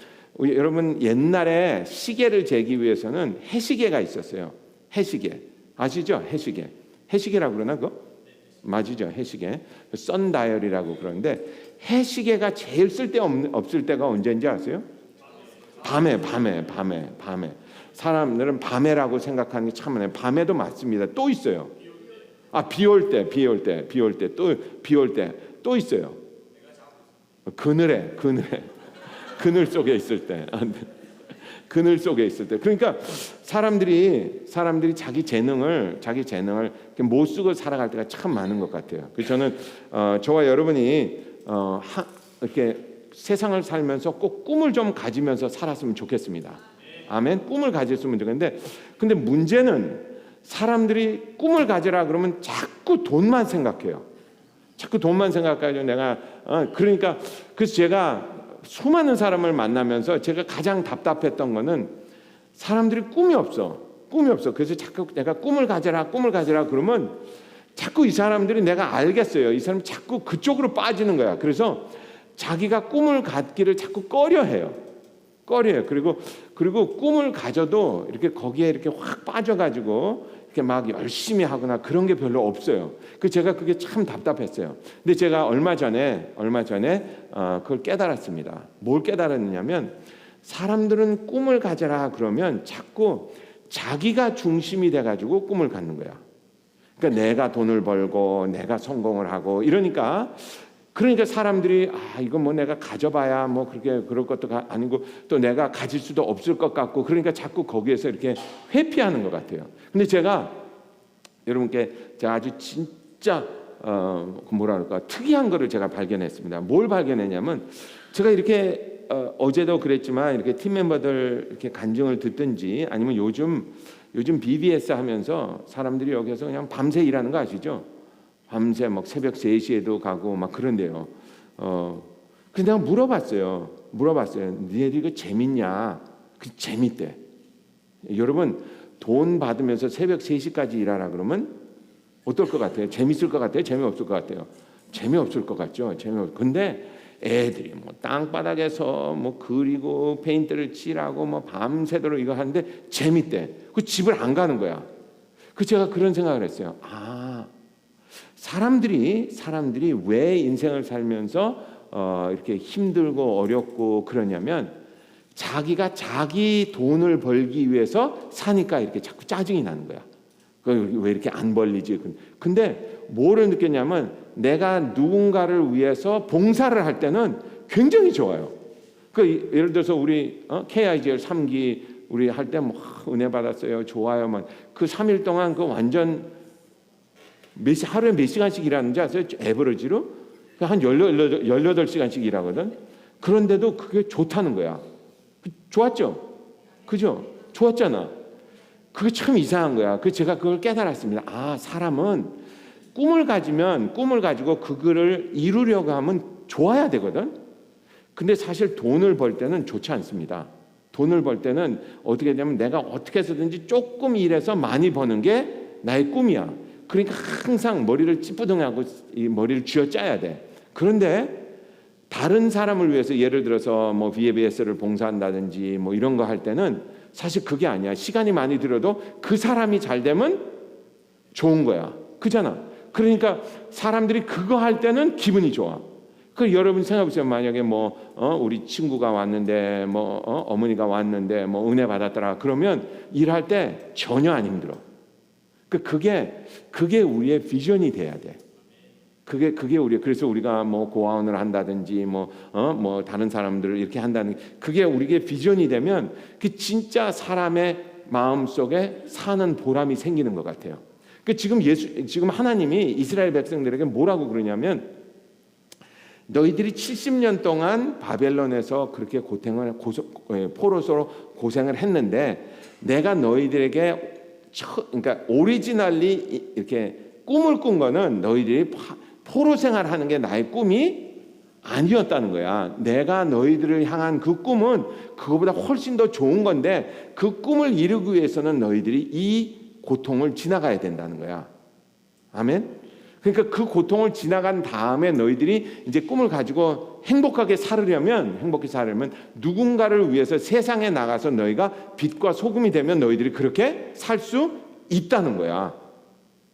여러분 옛날에 시계를 재기 위해서는 해시계가 있었어요. 해시계 아시죠? 해시계라고 그러나 그거? 맞으죠? 해시계 선다이얼이라고 그러는데 해시계가 제일 쓸데없을 때가 언제인지 아세요? 밤에 사람들은 밤에라고 생각하는 게 참 많아요. 밤에도 맞습니다. 또 있어요. 비 올 때 또 있어요. 그늘에 그늘 속에 있을 때 그러니까 사람들이 자기 재능을 못 쓰고 살아갈 때가 참 많은 것 같아요. 그래서 저는 저와 여러분이 이렇게 세상을 살면서 꼭 꿈을 좀 가지면서 살았으면 좋겠습니다. 아멘. 꿈을 가졌으면 좋겠는데 근데 문제는 사람들이 꿈을 가지라 그러면 자꾸 돈만 생각해요. 자꾸 돈만 생각해가지고 내가 그러니까 그래서 제가 수많은 사람을 만나면서 제가 가장 답답했던 거는 사람들이 꿈이 없어. 그래서 자꾸 내가 꿈을 가져라 그러면 자꾸 이 사람들이 내가 알겠어요. 이 사람이 자꾸 그쪽으로 빠지는 거야. 그래서 자기가 꿈을 갖기를 자꾸 꺼려해요. 그리고 꿈을 가져도 이렇게 거기에 이렇게 확 빠져가지고 이렇게 막 열심히 하거나 그런 게 별로 없어요. 제가 그게 참 답답했어요. 근데 제가 얼마 전에 그걸 깨달았습니다. 뭘 깨달았냐면 사람들은 꿈을 가져라 그러면 자꾸 자기가 중심이 돼가지고 꿈을 갖는 거야. 그러니까 내가 돈을 벌고 내가 성공을 하고 이러니까 사람들이 이건 뭐 내가 가져봐야 뭐 그럴 것도 아니고 또 내가 가질 수도 없을 것 같고 그러니까 자꾸 거기에서 이렇게 회피하는 것 같아요. 근데 제가 여러분께 제가 아주 진짜 특이한 거를 제가 발견했습니다. 뭘 발견했냐면 제가 이렇게 어제도 그랬지만 이렇게 팀 멤버들 이렇게 간증을 듣든지 아니면 요즘 BBS 하면서 사람들이 여기서 그냥 밤새 일하는 거 아시죠? 밤새 막 새벽 3시에도 가고 막 그런데요. 근데 내가 물어봤어요. 니네들 이거 재밌냐? 재밌대. 여러분 돈 받으면서 새벽 3시까지 일하라 그러면 어떨 것 같아요? 재밌을 것 같아요? 재미없을 것 같아요? 재미없을 것 같죠? 근데 애들이 뭐 땅바닥에서 뭐 그리고 페인트를 칠하고 뭐 밤새도록 이거 하는데 재밌대. 그 집을 안 가는 거야. 제가 그런 생각을 했어요. 사람들이 왜 인생을 살면서 이렇게 힘들고 어렵고 그러냐면 자기가 자기 돈을 벌기 위해서 사니까 이렇게 자꾸 짜증이 나는 거야. 왜 이렇게 안 벌리지? 근데 뭐를 느꼈냐면 내가 누군가를 위해서 봉사를 할 때는 굉장히 좋아요. 예를 들어서 우리 KIGL 3기 우리 할 때 뭐 은혜 받았어요. 좋아요. 그 3일 동안 완전 하루에 몇 시간씩 일하는지 아세요? 에버리지로 한 18시간씩 일하거든. 그런데도 그게 좋다는 거야. 좋았죠? 그죠? 좋았잖아. 그게 참 이상한 거야. 그 제가 그걸 깨달았습니다. 아, 사람은 꿈을 가지고 그거를 이루려고 하면 좋아야 되거든. 근데 사실 돈을 벌 때는 좋지 않습니다. 돈을 벌 때는 어떻게 되냐면 내가 어떻게 해서든지 조금 일해서 많이 버는 게 나의 꿈이야. 그러니까 항상 머리를 찌뿌둥하고 이 머리를 쥐어짜야 돼. 그런데 다른 사람을 위해서 예를 들어서 뭐 VBS를 봉사한다든지 뭐 이런 거 할 때는 사실 그게 아니야. 시간이 많이 들어도 그 사람이 잘 되면 좋은 거야. 그잖아. 그러니까 사람들이 그거 할 때는 기분이 좋아. 그 여러분 생각해 보세요. 만약에 우리 친구가 왔는데 어머니가 왔는데 은혜 받았더라. 그러면 일할 때 전혀 안 힘들어. 그게 우리의 비전이 돼야 돼. 그게 그래서 우리가 고아원을 한다든지 다른 사람들을 이렇게 한다는 그게 우리의 비전이 되면 그 진짜 사람의 마음 속에 사는 보람이 생기는 것 같아요. 지금 하나님이 이스라엘 백성들에게 뭐라고 그러냐면 너희들이 70년 동안 바벨론에서 그렇게 포로로 고생을 했는데 내가 너희들에게 그러니까 오리지널리 이렇게 꿈을 꾼 거는 너희들이 포로 생활하는 게 나의 꿈이 아니었다는 거야. 내가 너희들을 향한 그 꿈은 그거보다 훨씬 더 좋은 건데 그 꿈을 이루기 위해서는 너희들이 이 고통을 지나가야 된다는 거야. 아멘. 그러니까 그 고통을 지나간 다음에 너희들이 이제 꿈을 가지고 행복하게 살으려면 누군가를 위해서 세상에 나가서 너희가 빛과 소금이 되면 너희들이 그렇게 살 수 있다는 거야.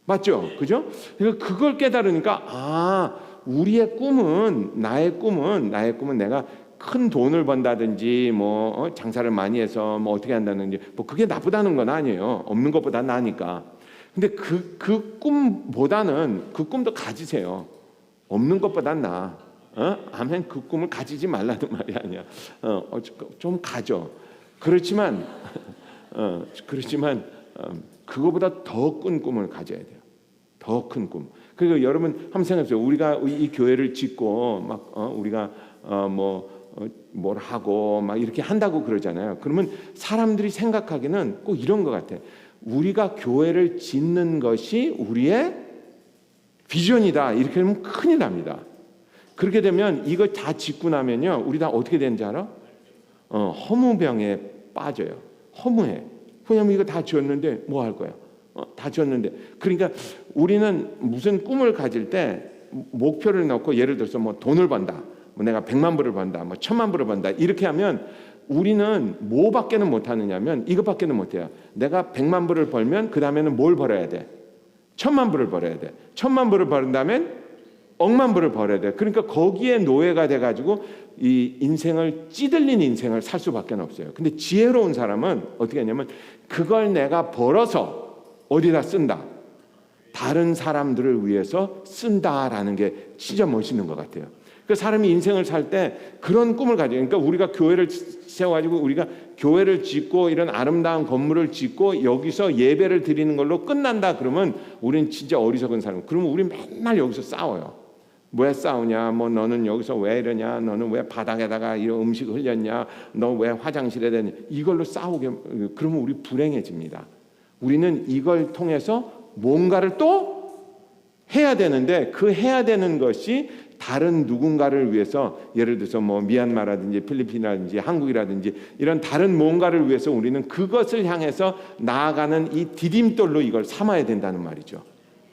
맞죠? 그죠? 그러니까 그걸 깨달으니까 우리의 꿈은 나의 꿈은 내가 큰 돈을 번다든지 장사를 많이 해서 어떻게 한다든지 그게 나쁘다는 건 아니에요. 없는 것보다 나으니까. 근데 그 꿈보다는 그 꿈도 가지세요. 없는 것보단 나아. 아멘. 그 꿈을 가지지 말라는 말이 아니야. 좀 가져. 그렇지만 그거보다 더 큰 꿈을 가져야 돼요. 더 큰 꿈. 그리고 여러분 한번 생각해보세요. 우리가 이 교회를 짓고 우리가 뭘 하고 이렇게 한다고 그러잖아요. 그러면 사람들이 생각하기는 꼭 이런 것 같아. 우리가 교회를 짓는 것이 우리의 비전이다. 이렇게 되면 큰일 납니다. 그렇게 되면 이거 다 짓고 나면요, 우리 다 어떻게 되는지 알아? 허무병에 빠져요. 허무해. 왜냐면 이거 다 지었는데 뭐 할 거야? 다 지었는데. 그러니까 우리는 무슨 꿈을 가질 때 목표를 넣고 예를 들어서 돈을 번다. 내가 100만 불을 번다. 1000만 불을 번다. 이렇게 하면 우리는 뭐밖에는 못하느냐면 이것밖에는 못해요. 내가 100만 불을 벌면 그 다음에는 뭘 벌어야 돼? 1000만 불을 벌어야 돼. 1000만 불을 벌인다면 억만 불을 벌어야 돼. 그러니까 거기에 노예가 돼가지고 이 인생을 찌들린 인생을 살 수밖에 없어요. 근데 지혜로운 사람은 어떻게 하냐면 그걸 내가 벌어서 어디다 쓴다. 다른 사람들을 위해서 쓴다라는 게 진짜 멋있는 것 같아요. 그 사람이 인생을 살 때 그런 꿈을 가져요. 그러니까 우리가 교회를 세워가지고 우리가 교회를 짓고 이런 아름다운 건물을 짓고 여기서 예배를 드리는 걸로 끝난다 그러면 우리는 진짜 어리석은 사람. 그러면 우리 맨날 여기서 싸워요. 왜 싸우냐? 너는 여기서 왜 이러냐? 너는 왜 바닥에다가 이런 음식 흘렸냐? 너 왜 화장실에 대냐? 이걸로 싸우게 그러면 우리 불행해집니다. 우리는 이걸 통해서 뭔가를 또 해야 되는데 그 해야 되는 것이 다른 누군가를 위해서 예를 들어서 미얀마라든지 필리핀이라든지 한국이라든지 이런 다른 뭔가를 위해서 우리는 그것을 향해서 나아가는 이 디딤돌로 이걸 삼아야 된다는 말이죠.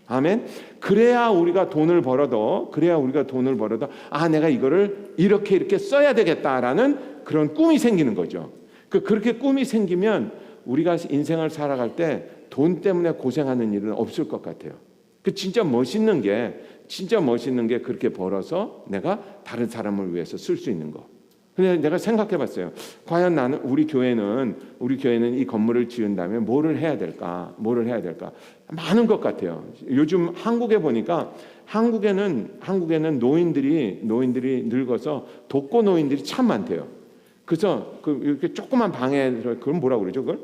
아멘. 그래야 우리가 돈을 벌어도 내가 이거를 이렇게 써야 되겠다라는 그런 꿈이 생기는 거죠. 그렇게 꿈이 생기면 우리가 인생을 살아갈 때 돈 때문에 고생하는 일은 없을 것 같아요. 진짜 멋있는 게 그렇게 벌어서 내가 다른 사람을 위해서 쓸 수 있는 거. 근데 내가 생각해봤어요. 과연 우리 교회는 이 건물을 지은다면 뭐를 해야 될까? 많은 것 같아요. 요즘 한국에 보니까 한국에는 노인들이 늙어서 독거 노인들이 참 많대요. 그래서 이렇게 조그만 방에 그럼 뭐라고 그러죠? 그걸?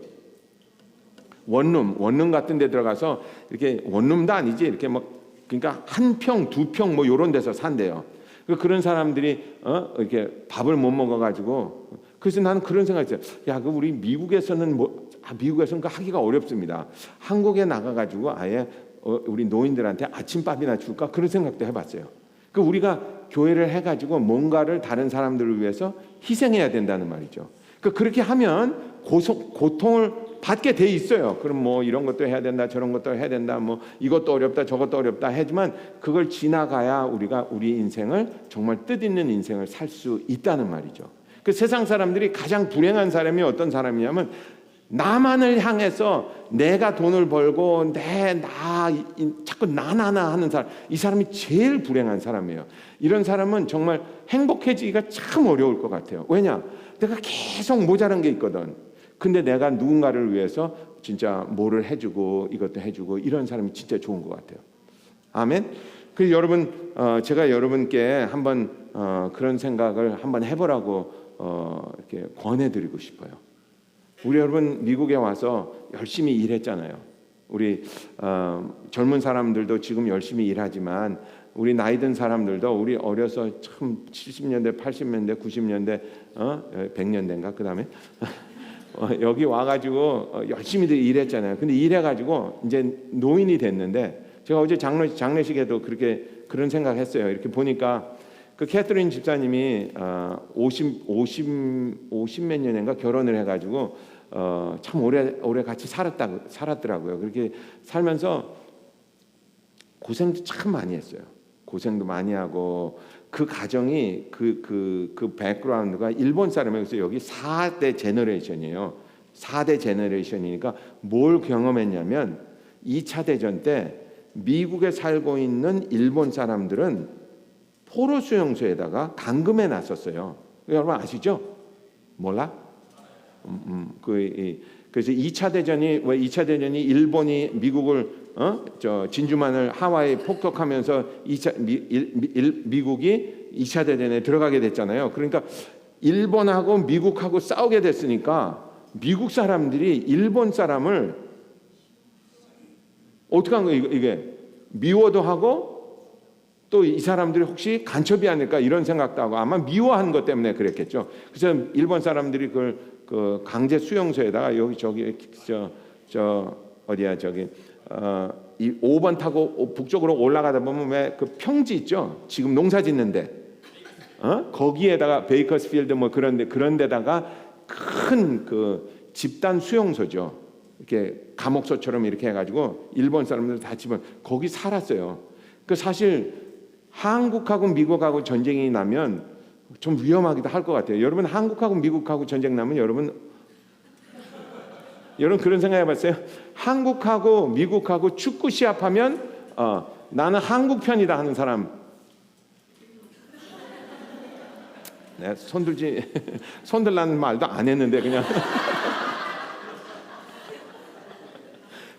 원룸 같은 데 들어가서 이렇게 원룸도 아니지 이렇게 그러니까 한 평, 두 평 이런 데서 산대요. 그런 사람들이 이렇게 밥을 못 먹어가지고 그래서 나는 그런 생각이 있어요. 야, 그 우리 미국에서는 미국에서는 그 하기가 어렵습니다. 한국에 나가가지고 아예 우리 노인들한테 아침밥이나 줄까 그런 생각도 해봤어요. 그 우리가 교회를 해가지고 뭔가를 다른 사람들을 위해서 희생해야 된다는 말이죠. 그렇게 하면 고통을 받게 돼 있어요. 그럼 뭐 이런 것도 해야 된다, 저런 것도 해야 된다, 뭐 이것도 어렵다, 저것도 어렵다 하지만 그걸 지나가야 우리가 우리 인생을 정말 뜻있는 인생을 살 수 있다는 말이죠. 그 세상 사람들이 가장 불행한 사람이 어떤 사람이냐면 나만을 향해서 내가 돈을 벌고 자꾸 나나나 하는 사람, 이 사람이 제일 불행한 사람이에요. 이런 사람은 정말 행복해지기가 참 어려울 것 같아요. 왜냐? 내가 계속 모자란 게 있거든. 근데 내가 누군가를 위해서 진짜 뭐를 해주고 이것도 해주고 이런 사람이 진짜 좋은 것 같아요. 아멘. 그래서 여러분, 제가 여러분께 한번 그런 생각을 한번 해보라고 이렇게 권해드리고 싶어요. 우리 여러분 미국에 와서 열심히 일했잖아요. 우리 젊은 사람들도 지금 열심히 일하지만 우리 나이 든 사람들도 우리 어려서 참 70년대, 80년대, 90년대, 100년대인가 그 다음에 여기 와가지고 열심히들 일했잖아요. 근데 일해가지고 이제 노인이 됐는데 제가 어제 장례식에도 그런 생각했어요. 이렇게 보니까 그 캐서린 집사님이 50 몇 년인가 결혼을 해가지고 참 오래 같이 살았더라고요. 그렇게 살면서 고생도 참 많이 했어요. 고생도 많이 하고 그 가정이 그 백그라운드가 일본 사람이에요. 그래서 여기 4대 제너레이션이에요. 4대 제너레이션이니까 뭘 경험했냐면 2차 대전 때 미국에 살고 있는 일본 사람들은 포로 수용소에다가 감금해 놨었어요. 여러분 아시죠? 몰라? 그래서 2차 대전이 일본이 미국을 진주만을 하와이 폭격하면서 미국이 2차 대전에 들어가게 됐잖아요. 그러니까 일본하고 미국하고 싸우게 됐으니까 미국 사람들이 일본 사람을 어떻게 한 거예요? 이게 미워도 하고 또 이 사람들이 혹시 간첩이 아닐까 이런 생각도 하고 아마 미워한 것 때문에 그랬겠죠. 그래서 일본 사람들이 그걸 그 강제 수용소에다가 여기 저기 어디야 저기 이 5번 타고 북쪽으로 올라가다 보면 왜 그 평지 있죠? 지금 농사 짓는데 거기에다가 베이커스필드 뭐 그런 데다가 큰 그 집단 수용소죠. 이렇게 감옥소처럼 이렇게 해가지고 일본 사람들 다 집어 거기 살았어요. 그 사실 한국하고 미국하고 전쟁이 나면 좀 위험하기도 할 것 같아요. 여러분 한국하고 미국하고 전쟁 나면 여러분 그런 생각 해봤어요? 한국하고 미국하고 축구 시합하면 나는 한국 편이다 하는 사람. 내가 손들라는 말도 안 했는데 그냥.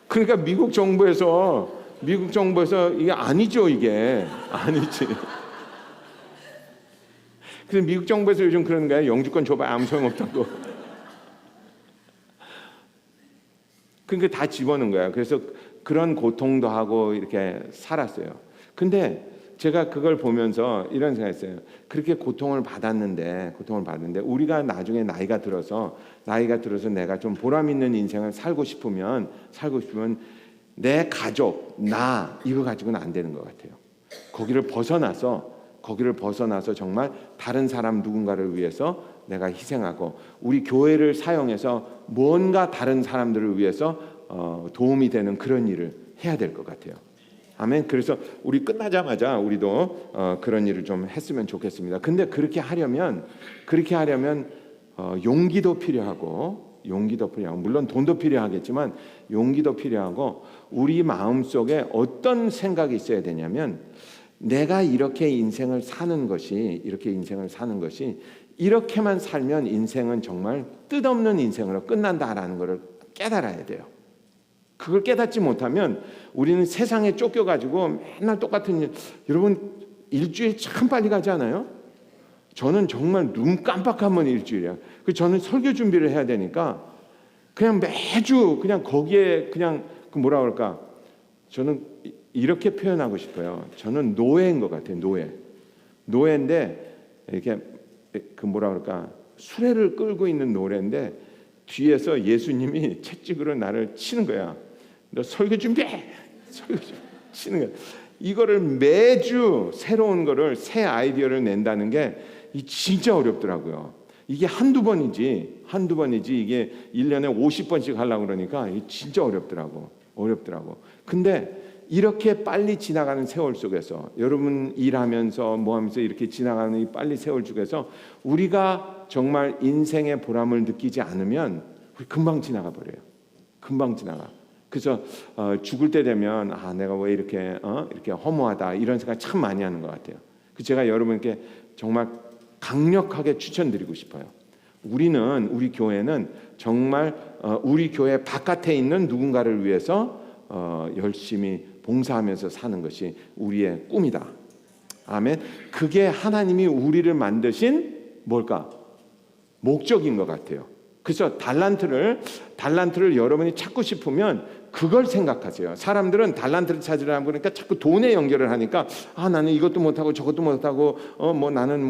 그러니까 미국 정부에서 이게 아니죠, 이게 아니지. 그래서 미국 정부에서 요즘 그러는 거예요. 영주권 줘봐 아무 소용없다고. 그러니까 다 집어넣은 거야. 그래서 그런 고통도 하고 이렇게 살았어요. 근데 제가 그걸 보면서 이런 생각했어요. 그렇게 고통을 받았는데 우리가 나중에 나이가 들어서 내가 좀 보람 있는 인생을 살고 싶으면 내 가족, 나 이거 가지고는 안 되는 것 같아요. 거기를 벗어나서 정말 다른 사람 누군가를 위해서 내가 희생하고 우리 교회를 사용해서 뭔가 다른 사람들을 위해서 도움이 되는 그런 일을 해야 될 것 같아요. 아멘. 그래서 우리 끝나자마자 우리도 그런 일을 좀 했으면 좋겠습니다. 근데 그렇게 하려면 용기도 필요하고 물론 돈도 필요하겠지만 용기도 필요하고 우리 마음속에 어떤 생각이 있어야 되냐면 내가 이렇게 인생을 사는 것이 이렇게만 살면 인생은 정말 뜻없는 인생으로 끝난다라는 것을 깨달아야 돼요. 그걸 깨닫지 못하면 우리는 세상에 쫓겨가지고 맨날 똑같은 일. 여러분 일주일 참 빨리 가지 않아요? 저는 정말 눈 깜빡하면 일주일이야. 저는 설교 준비를 해야 되니까 그냥 매주 그냥 거기에 그냥 그 뭐라 그럴까? 저는 이렇게 표현하고 싶어요. 저는 노예인 것 같아요. 노예인데 이렇게 그 뭐라 그럴까? 수레를 끌고 있는 노래인데 뒤에서 예수님이 채찍으로 나를 치는 거야. 너 설교 준비해. 설교 치는 거야. 이거를 매주 새로운 거를 새 아이디어를 낸다는 게 진짜 어렵더라고요. 이게 한두 번이지 이게 1년에 50번씩 하려고 그러니까 진짜 어렵더라고. 근데 이렇게 빨리 지나가는 세월 속에서 여러분 일하면서 뭐 하면서 이렇게 지나가는 이 빨리 세월 속에서 우리가 정말 인생의 보람을 느끼지 않으면 우리 금방 지나가 버려요. 금방 지나가. 그래서 죽을 때 되면 내가 왜 이렇게 허무하다 이런 생각 참 많이 하는 것 같아요. 그 제가 여러분께 정말 강력하게 추천드리고 싶어요. 우리 교회는 정말 우리 교회 바깥에 있는 누군가를 위해서 열심히 봉사하면서 사는 것이 우리의 꿈이다. 아멘. 그게 하나님이 우리를 만드신 뭘까? 목적인 것 같아요. 그래서 달란트를 여러분이 찾고 싶으면 그걸 생각하세요. 사람들은 달란트를 찾으려고 그러니까 자꾸 돈에 연결을 하니까 나는 이것도 못하고 저것도 못하고 나는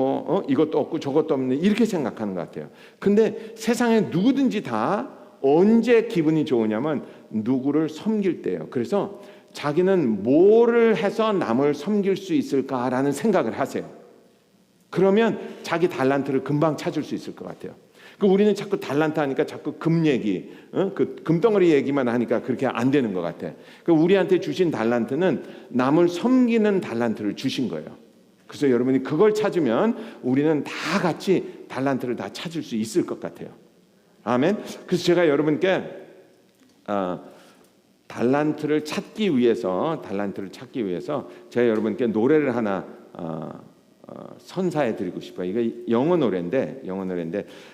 이것도 없고 저것도 없네 이렇게 생각하는 것 같아요. 근데 세상에 누구든지 다 언제 기분이 좋으냐면 누구를 섬길 때예요. 그래서 자기는 뭐를 해서 남을 섬길 수 있을까라는 생각을 하세요. 그러면 자기 달란트를 금방 찾을 수 있을 것 같아요. 우리는 자꾸 달란트 하니까 자꾸 금 얘기, 그 금덩어리 얘기만 하니까 그렇게 안 되는 것 같아. 우리한테 주신 달란트는 남을 섬기는 달란트를 주신 거예요. 그래서 여러분이 그걸 찾으면 우리는 다 같이 달란트를 다 찾을 수 있을 것 같아요. 아멘. 그래서 제가 여러분께 달란트를 찾기 위해서 제가 여러분께 노래를 하나 선사해 드리고 싶어요. 이거 영어 노래인데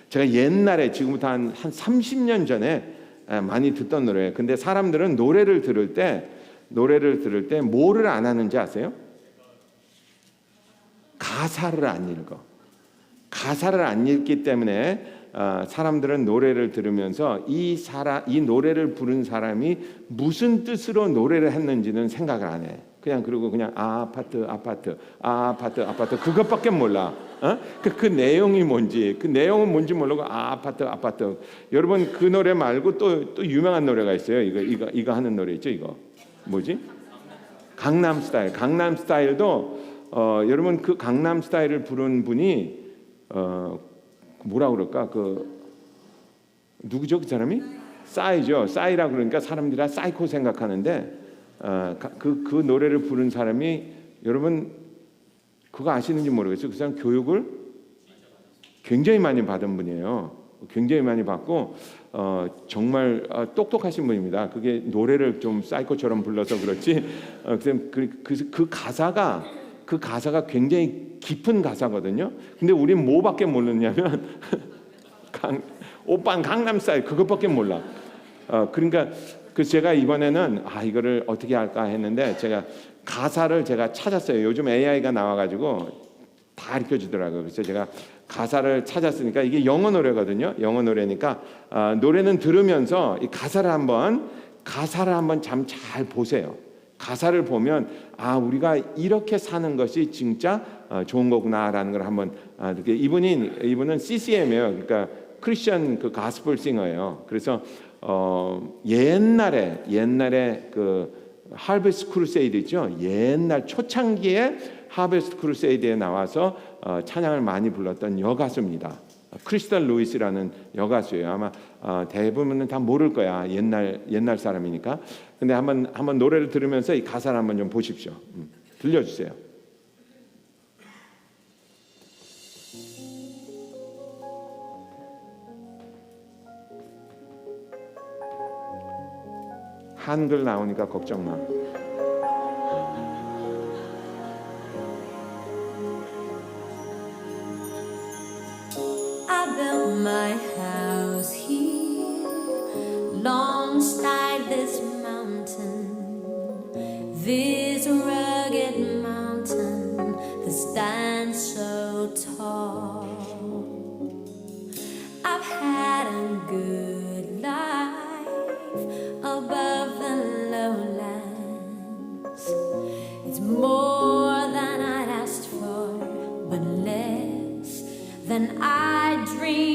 제가 옛날에 지금부터 한 30년 전에 많이 듣던 노래예요. 근데 사람들은 노래를 들을 때 뭐를 안 하는지 아세요? 가사를 안 읽어. 가사를 안 읽기 때문에 사람들은 노래를 들으면서 이 노래를 부른 사람이 무슨 뜻으로 노래를 했는지는 생각을 안 해. 그리고 아파트 그것밖에 몰라. 그 내용이 뭔지 모르고 아파트. 여러분 그 노래 말고 또 유명한 노래가 있어요. 이거 하는 노래 있죠. 이거 뭐지? 강남 스타일도 여러분 그 강남 스타일을 부른 분이 뭐라 그럴까? 누구죠 그 사람이? 싸이라고 그러니까 사람들이 다 사이코 생각하는데 그 노래를 부른 사람이 여러분 그거 아시는지 모르겠어요. 그 사람 교육을 굉장히 많이 받은 분이에요. 굉장히 많이 받고 정말 똑똑하신 분입니다. 그게 노래를 좀 사이코처럼 불러서 그렇지. 그 가사가 굉장히 깊은 가사거든요. 근데 우린 뭐밖에 모르냐면 오빤 강남 스타일 그것밖에 몰라. 그러니까 그래서 제가 이번에는 이거를 어떻게 할까 했는데 제가 가사를 찾았어요. 요즘 AI가 나와가지고 다 가르쳐주더라고요. 그래서 제가 가사를 찾았으니까 이게 영어 노래거든요. 영어 노래니까 노래는 들으면서 이 가사를 한번 참 잘 보세요. 가사를 보면 우리가 이렇게 사는 것이 진짜 좋은 거구나라는 걸 한번 이분은 CCM이에요. 그러니까 크리스천 그 가스펠 싱어예요. 그래서 옛날에 그 하베스트 크루세이드 있죠. 옛날 초창기에 하베스트 크루세이드에 나와서 찬양을 많이 불렀던 여가수입니다. 크리스탈 루이스라는 여가수예요. 아마 대부분은 다 모를 거야. 옛날 사람이니까. 근데 한번 노래를 들으면서 이 가사를 한번 좀 보십시오. 들려주세요. 한글 나오니까 걱정 마. I built my house here, alongside this mountain, this rugged mountain that stands so tall. I've had a good life above the lowlands. It's more than I'd asked for, but less than I dreamed.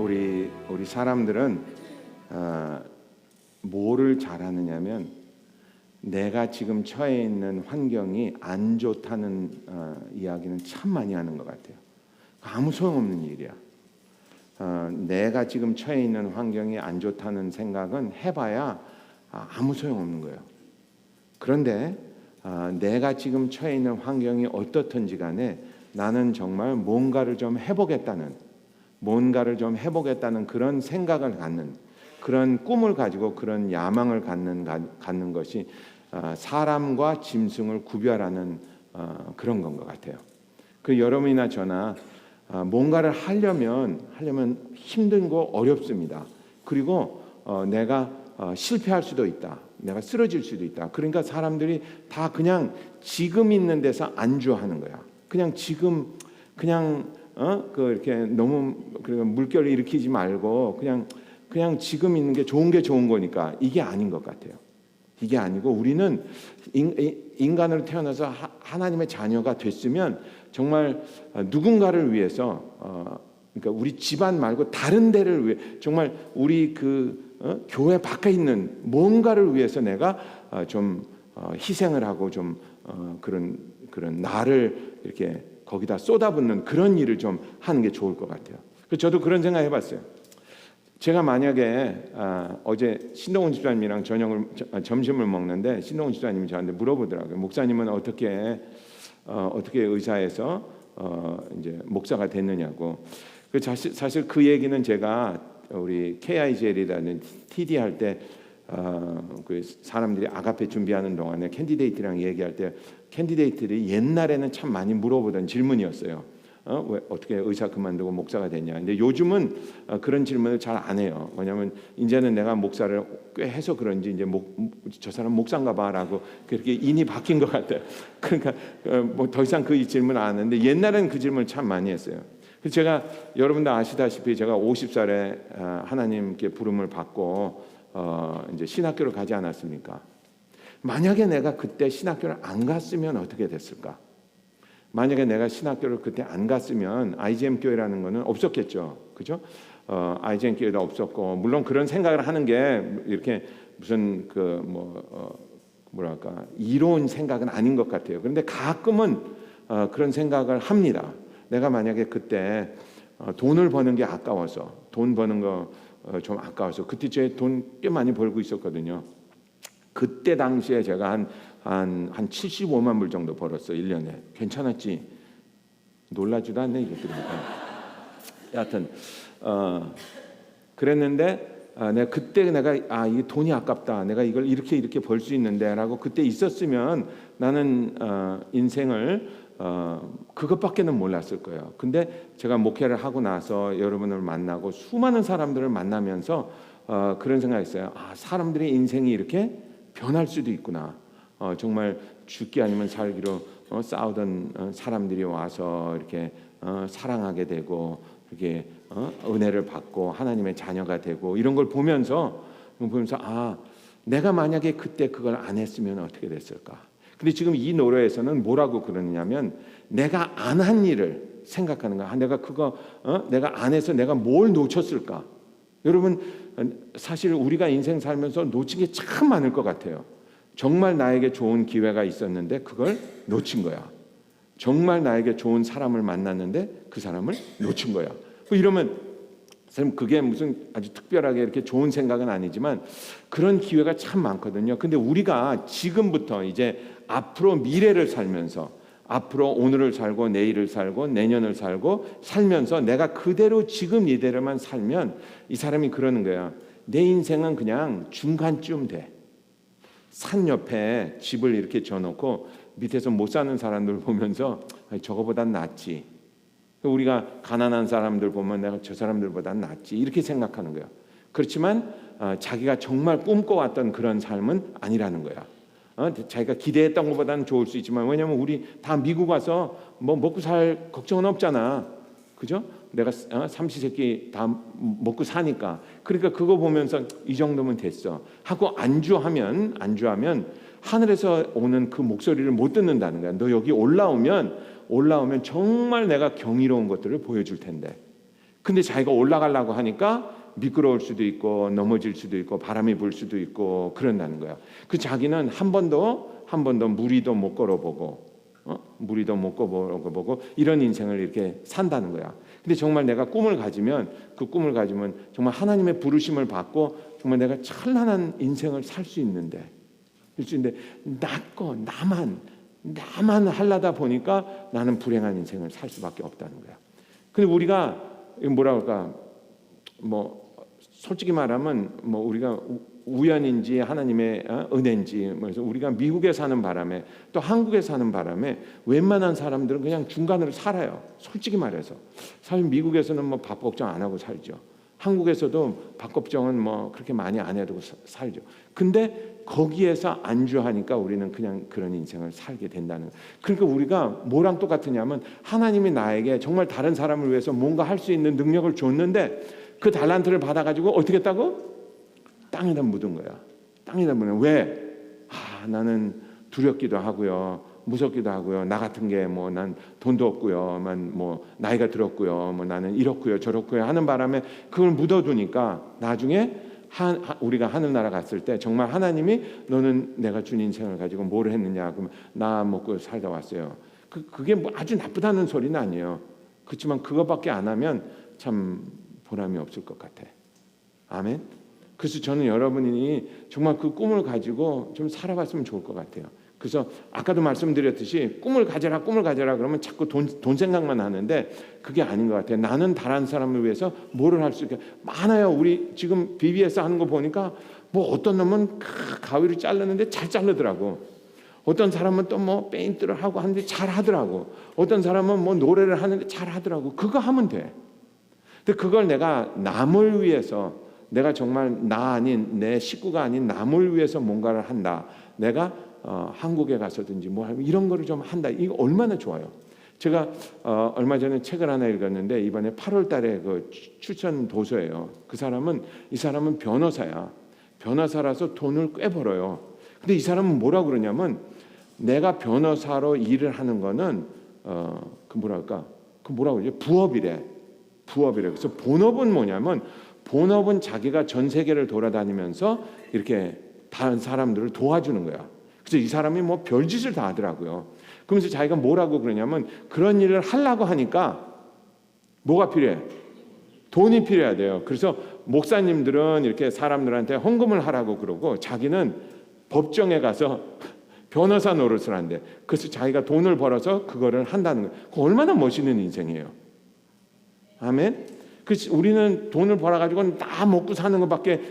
우리 사람들은 뭐를 잘하느냐면 내가 지금 처해 있는 환경이 안 좋다는 이야기는 참 많이 하는 것 같아요. 아무 소용없는 일이야. 내가 지금 처해 있는 환경이 안 좋다는 생각은 해봐야 아무 소용없는 거예요. 그런데 내가 지금 처해 있는 환경이 어떻든지 간에 나는 정말 뭔가를 좀 해보겠다는 그런 생각을 갖는, 그런 꿈을 가지고 그런 야망을 갖는 것이 사람과 짐승을 구별하는 그런 건 것 같아요. 그 여러분이나 저나 뭔가를 하려면 힘들고 어렵습니다. 그리고 내가 실패할 수도 있다. 내가 쓰러질 수도 있다. 그러니까 사람들이 다 그냥 지금 있는 데서 안주하는 거야. 그냥 지금 이렇게 너무 물결을 일으키지 말고 그냥 지금 있는 게 좋은 거니까 이게 아닌 것 같아요. 이게 아니고 우리는 인간으로 태어나서 하나님의 자녀가 됐으면 정말 누군가를 위해서 그러니까 우리 집안 말고 다른 데를 위해 정말 우리 교회 밖에 있는 뭔가를 위해서 내가 좀 희생을 하고 좀 그런 나를 이렇게 거기다 쏟아붓는 그런 일을 좀 하는 게 좋을 것 같아요. 그래서 저도 그런 생각 해봤어요. 제가 만약에 어제 신동훈 집사님이랑 점심을 먹는데 신동훈 집사님이 저한테 물어보더라고요. 목사님은 어떻게 의사에서 이제 목사가 됐느냐고. 사실 그 얘기는 제가 우리 KIGL이라는 TD 할 때 그 사람들이 아가페 준비하는 동안에 캔디데이트랑 얘기할 때 캔디데이트들이 옛날에는 참 많이 물어보던 질문이었어요. 왜 어떻게 의사 그만두고 목사가 됐냐. 근데 요즘은 그런 질문을 잘 안 해요. 왜냐하면 이제는 내가 목사를 꽤 해서 그런지 이제 저 사람 목사인가 봐라고 그렇게 인이 바뀐 것 같아요. 그러니까 뭐 더 이상 그 질문 안 하는데 옛날에는 그 질문을 참 많이 했어요. 그래서 제가 여러분도 아시다시피 제가 50살에 하나님께 부름을 받고 이제 신학교를 가지 않았습니까? 만약에 내가 그때 신학교를 안 갔으면 어떻게 됐을까? 만약에 내가 신학교를 그때 안 갔으면 IGM 교회라는 거는 없었겠죠, 그죠? IGM 교회도 없었고 물론 그런 생각을 하는 게 이렇게 무슨 뭐랄까 이로운 생각은 아닌 것 같아요. 그런데 가끔은 그런 생각을 합니다. 내가 만약에 그때 돈을 버는 게 아까워서 돈 버는 거 좀 아까워서 그때 제 돈 꽤 많이 벌고 있었거든요. 그때 당시에 제가 한 75만 불 정도 벌었어 1년에. 괜찮았지? 놀라지도 않네 이것들이. 여하튼 그랬는데 내가 그때 이 돈이 아깝다. 내가 이걸 이렇게 벌 수 있는데라고 그때 있었으면 나는 인생을 그것밖에는 몰랐을 거예요. 근데 제가 목회를 하고 나서 여러분을 만나고 수많은 사람들을 만나면서 그런 생각했어요. 사람들의 인생이 이렇게 변할 수도 있구나. 정말 죽기 아니면 살기로 싸우던 사람들이 와서 이렇게 사랑하게 되고 이렇게 은혜를 받고 하나님의 자녀가 되고 이런 걸 보면서 내가 만약에 그때 그걸 안 했으면 어떻게 됐을까? 근데 지금 이 노래에서는 뭐라고 그러느냐면 내가 안 한 일을 생각하는 거야. 내가 안 해서 내가 뭘 놓쳤을까? 여러분 사실 우리가 인생 살면서 놓친 게 참 많을 것 같아요. 정말 나에게 좋은 기회가 있었는데 그걸 놓친 거야. 정말 나에게 좋은 사람을 만났는데 그 사람을 놓친 거야. 이러면 선생님 그게 무슨 아주 특별하게 이렇게 좋은 생각은 아니지만 그런 기회가 참 많거든요. 근데 우리가 지금부터 이제 앞으로 미래를 살면서 앞으로 오늘을 살고 내일을 살고 내년을 살면서 내가 그대로 지금 이대로만 살면 이 사람이 그러는 거야. 내 인생은 그냥 중간쯤 돼. 산 옆에 집을 이렇게 져놓고 밑에서 못 사는 사람들 보면서 저거보단 낫지. 우리가 가난한 사람들 보면 내가 저 사람들보단 낫지 이렇게 생각하는 거야. 그렇지만 자기가 정말 꿈꿔왔던 그런 삶은 아니라는 거야. 자기가 기대했던 것보다는 좋을 수 있지만 왜냐하면 우리 다 미국 와서 뭐 먹고 살 걱정은 없잖아. 그죠? 내가 삼시세끼 다 먹고 사니까. 그러니까 그거 보면서 이 정도면 됐어 하고 안주하면 하늘에서 오는 그 목소리를 못 듣는다는 거야. 너 여기 올라오면 정말 내가 경이로운 것들을 보여줄 텐데 근데 자기가 올라가려고 하니까 미끄러울 수도 있고 넘어질 수도 있고 바람이 불 수도 있고 그런다는 거야. 그 자기는 한 번도 무리도 못 걸어보고 무리도 못 걸어보고 이런 인생을 이렇게 산다는 거야. 근데 정말 내가 꿈을 가지면 그 꿈을 가지면 정말 하나님의 부르심을 받고 정말 내가 찬란한 인생을 살 수 있는데 나만 하려다 보니까 나는 불행한 인생을 살 수밖에 없다는 거야. 근데 우리가 뭐라 그럴까 솔직히 말하면 우리가 우연인지 하나님의 은혜인지 그래서 우리가 미국에 사는 바람에 또 한국에 사는 바람에 웬만한 사람들은 그냥 중간으로 살아요. 솔직히 말해서 사실 미국에서는 밥 걱정 안 하고 살죠. 한국에서도 밥 걱정은 그렇게 많이 안 해도 살죠. 근데 거기에서 안주하니까 우리는 그냥 그런 인생을 살게 된다는 거예요. 그러니까 우리가 뭐랑 똑같으냐면 하나님이 나에게 정말 다른 사람을 위해서 뭔가 할 수 있는 능력을 줬는데 그 달란트를 받아가지고 어떻게 했다고? 땅에다 묻은 거야. 땅에다 묻는 거야. 왜? 나는 두렵기도 하고요, 무섭기도 하고요. 나 같은 게 난 돈도 없고요, 나이가 들었고요, 나는 이렇고요, 저렇고요 하는 바람에 그걸 묻어두니까 나중에 우리가 하늘나라 갔을 때 정말 하나님이 너는 내가 준 인생을 가지고 뭘 했느냐? 그러면 나 먹고 살다 왔어요. 그게 아주 나쁘다는 소리는 아니에요. 그렇지만 그것밖에 안 하면 참 보람이 없을 것 같아. 아멘. 그래서 저는 여러분이 정말 그 꿈을 가지고 좀 살아봤으면 좋을 것 같아요. 그래서 아까도 말씀드렸듯이 꿈을 가져라 그러면 자꾸 돈 생각만 하는데 그게 아닌 것 같아요. 나는 다른 사람을 위해서 뭐를 할 수 있게 많아요. 우리 지금 BBS 하는 거 보니까 어떤 놈은 가위로 자르는데 잘 자르더라고. 어떤 사람은 또 페인트를 하고 하는데 잘 하더라고. 어떤 사람은 노래를 하는데 잘 하더라고. 그거 하면 돼. 근데 그걸 내가 남을 위해서, 내가 정말 나 아닌 내 식구가 아닌 남을 위해서 뭔가를 한다. 내가 한국에 가서든지 이런 거를 좀 한다. 이거 얼마나 좋아요. 제가 얼마 전에 책을 하나 읽었는데 이번에 8월 달에 그 추천 도서예요. 이 사람은 변호사야. 변호사라서 돈을 꽤 벌어요. 근데 이 사람은 뭐라 그러냐면 내가 변호사로 일을 하는 거는 뭐라고 그러지? 부업이래. 그래서 본업은 뭐냐면 본업은 자기가 전 세계를 돌아다니면서 이렇게 다른 사람들을 도와주는 거야. 그래서 이 사람이 별짓을 다 하더라고요. 그러면서 자기가 뭐라고 그러냐면 그런 일을 하려고 하니까 뭐가 필요해? 돈이 필요해야 돼요. 그래서 목사님들은 이렇게 사람들한테 헌금을 하라고 그러고 자기는 법정에 가서 변호사 노릇을 한대. 그래서 자기가 돈을 벌어서 그거를 한다는 거예요. 그거 얼마나 멋있는 인생이에요. 아멘. 그래서 우리는 돈을 벌어가지고 다 먹고 사는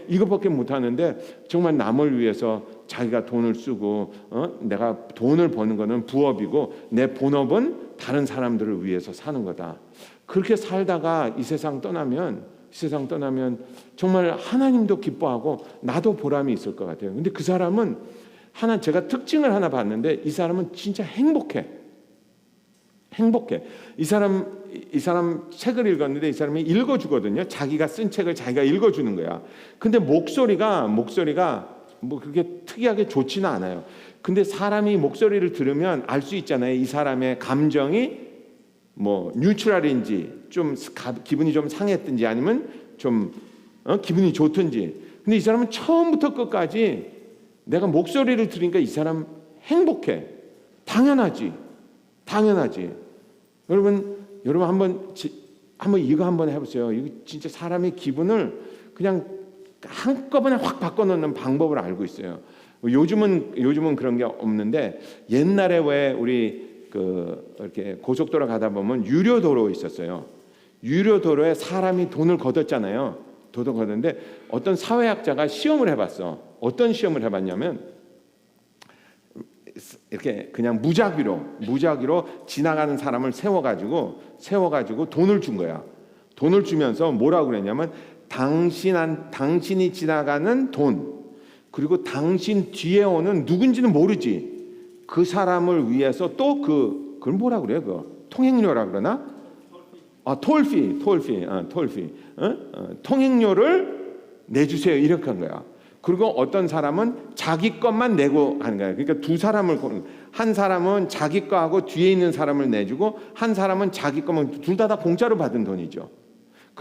이것밖에 못하는데 정말 남을 위해서 자기가 돈을 쓰고 내가 돈을 버는 거는 부업이고 내 본업은 다른 사람들을 위해서 사는 거다. 그렇게 살다가 이 세상 떠나면 정말 하나님도 기뻐하고 나도 보람이 있을 것 같아요. 근데 그 사람은 제가 특징을 하나 봤는데 이 사람은 진짜 행복해. 이 사람 책을 읽었는데 이 사람이 읽어주거든요. 자기가 쓴 책을 자기가 읽어주는 거야. 근데 목소리가 그렇게 특이하게 좋지는 않아요. 근데 사람이 목소리를 들으면 알 수 있잖아요. 이 사람의 감정이 뉴트럴인지 좀 기분이 좀 상했든지 아니면 좀 기분이 좋든지. 근데 이 사람은 처음부터 끝까지 내가 목소리를 들으니까 이 사람 행복해. 당연하지. 여러분 한번 이거 한번 해보세요. 이거 진짜 사람의 기분을 그냥 한꺼번에 확 바꿔놓는 방법을 알고 있어요. 요즘은 그런 게 없는데 옛날에 왜 우리 이렇게 고속도로 가다 보면 유료도로 있었어요. 유료도로에 사람이 돈을 걷었잖아요. 돈을 걷었는데 어떤 사회학자가 시험을 해봤어. 어떤 시험을 해봤냐면 이렇게 그냥 무작위로 지나가는 사람을 세워가지고 돈을 준 거야. 돈을 주면서 뭐라고 그랬냐면 당신이 지나가는 돈 그리고 당신 뒤에 오는 누군지는 모르지. 그 사람을 위해서 또 그걸 뭐라고 그래요? 그 통행료라 그러나? 톨피. 통행료를 내주세요. 이렇게 한 거야. 그리고 어떤 사람은 자기 것만 내고 하는 거야. 그러니까 두 사람을 한 사람은 자기 거하고 뒤에 있는 사람을 내주고 한 사람은 자기 거면 둘 다 공짜로 받은 돈이죠.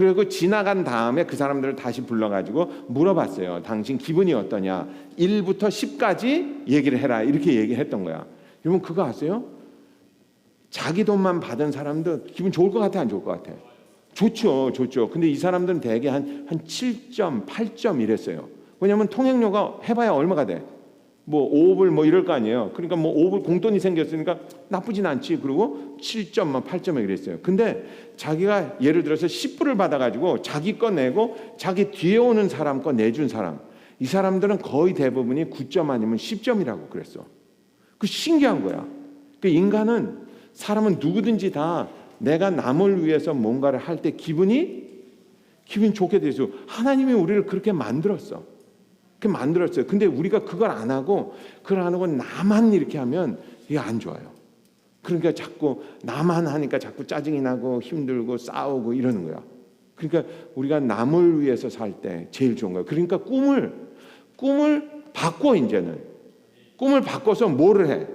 그리고 지나간 다음에 그 사람들을 다시 불러가지고 물어봤어요. 당신 기분이 어떠냐? 1부터 10까지 얘기를 해라. 이렇게 얘기했던 거야. 여러분 그거 아세요? 자기 돈만 받은 사람도 기분 좋을 것 같아, 안 좋을 것 같아? 좋죠, 좋죠. 근데 이 사람들은 대개 한 7점, 8점 이랬어요. 왜냐하면 통행료가 해봐야 얼마가 돼? 뭐 5불 뭐 이럴 거 아니에요. 그러니까 뭐 5불 공돈이 생겼으니까 나쁘진 않지. 그리고 7점, 8점에 이랬어요. 근데 자기가 예를 들어서 10불을 받아가지고 자기 거 내고 자기 뒤에 오는 사람 거 내준 사람, 이 사람들은 거의 대부분이 9점 아니면 10점이라고 그랬어. 그 신기한 거야. 그 인간은, 사람은 누구든지 다 내가 남을 위해서 뭔가를 할 때 기분이 좋게 되죠. 하나님이 우리를 그렇게 만들었어. 그렇게 만들었어요. 근데 우리가 그걸 안 하고 나만 이렇게 하면 이게 안 좋아요. 그러니까 자꾸 나만 하니까 자꾸 짜증이 나고 힘들고 싸우고 이러는 거야. 그러니까 우리가 남을 위해서 살 때 제일 좋은 거야. 그러니까 꿈을 바꿔. 이제는 꿈을 바꿔서 뭐를 해?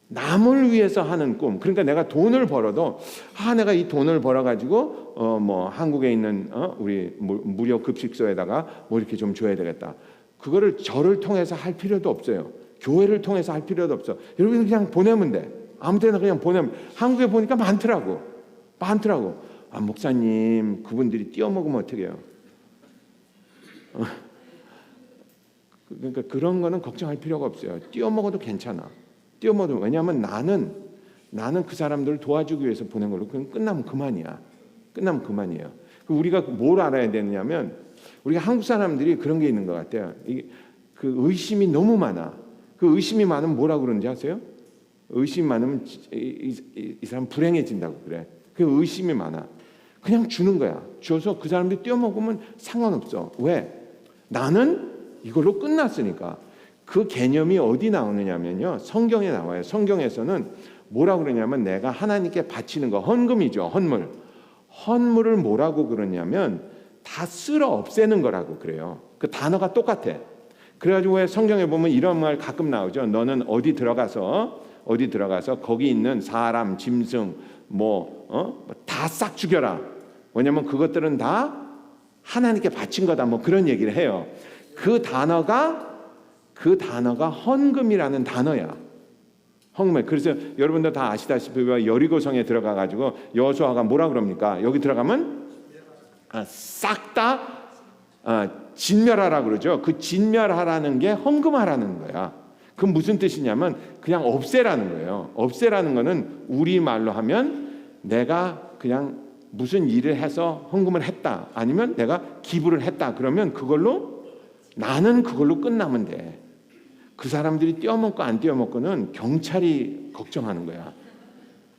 남을 위해서 하는 꿈. 그러니까 내가 돈을 벌어도 내가 이 돈을 벌어 가지고 뭐 한국에 있는 우리 무료 급식소에다가 뭐 이렇게 좀 줘야 되겠다. 그거를 저를 통해서 할 필요도 없어요. 교회를 통해서 할 필요도 없어. 여러분 그냥 보내면 돼. 아무 데나 그냥 보내면. 한국에 보니까 많더라고. 목사님, 그분들이 띄어 먹으면 어떻게 해요? 그러니까 그런 거는 걱정할 필요가 없어요. 띄어 먹어도 괜찮아. 왜냐하면 나는 그 사람들을 도와주기 위해서 보낸 걸로 그냥 끝나면 그만이에요. 우리가 뭘 알아야 되느냐면, 우리가 한국 사람들이 그런 게 있는 것 같아요. 그 의심이 너무 많아. 그 의심이 많으면 뭐라고 그러는지 아세요? 의심이 많으면 이 사람 불행해진다고 그래. 그 의심이 많아. 그냥 주는 거야. 줘서 그 사람들이 떼어먹으면 상관없어. 왜? 나는 이걸로 끝났으니까. 그 개념이 어디 나오느냐면요, 성경에 나와요. 성경에서는 뭐라고 그러냐면, 내가 하나님께 바치는 거, 헌금이죠. 헌물을 뭐라고 그러냐면 다 쓸어 없애는 거라고 그래요. 그 단어가 똑같아. 그래가지고 왜 성경에 보면 이런 말 가끔 나오죠. 너는 어디 들어가서 거기 있는 사람, 짐승 다 싹 죽여라. 왜냐면 그것들은 다 하나님께 바친 거다. 뭐 그런 얘기를 해요. 그 단어가 헌금이라는 단어야. 헌금. 그래서 여러분들 다 아시다시피 여리고성에 들어가 가지고 여호수아가 뭐라 그럽니까? 여기 들어가면 싹 다 진멸하라 그러죠. 그 진멸하라는 게 헌금하라는 거야. 그 무슨 뜻이냐면 그냥 없애라는 거예요. 없애라는 거는 우리말로 하면 내가 그냥 무슨 일을 해서 헌금을 했다, 아니면 내가 기부를 했다, 그러면 나는 그걸로 끝나면 돼. 그 사람들이 떼어먹고 안 떼어먹고는 경찰이 걱정하는 거야.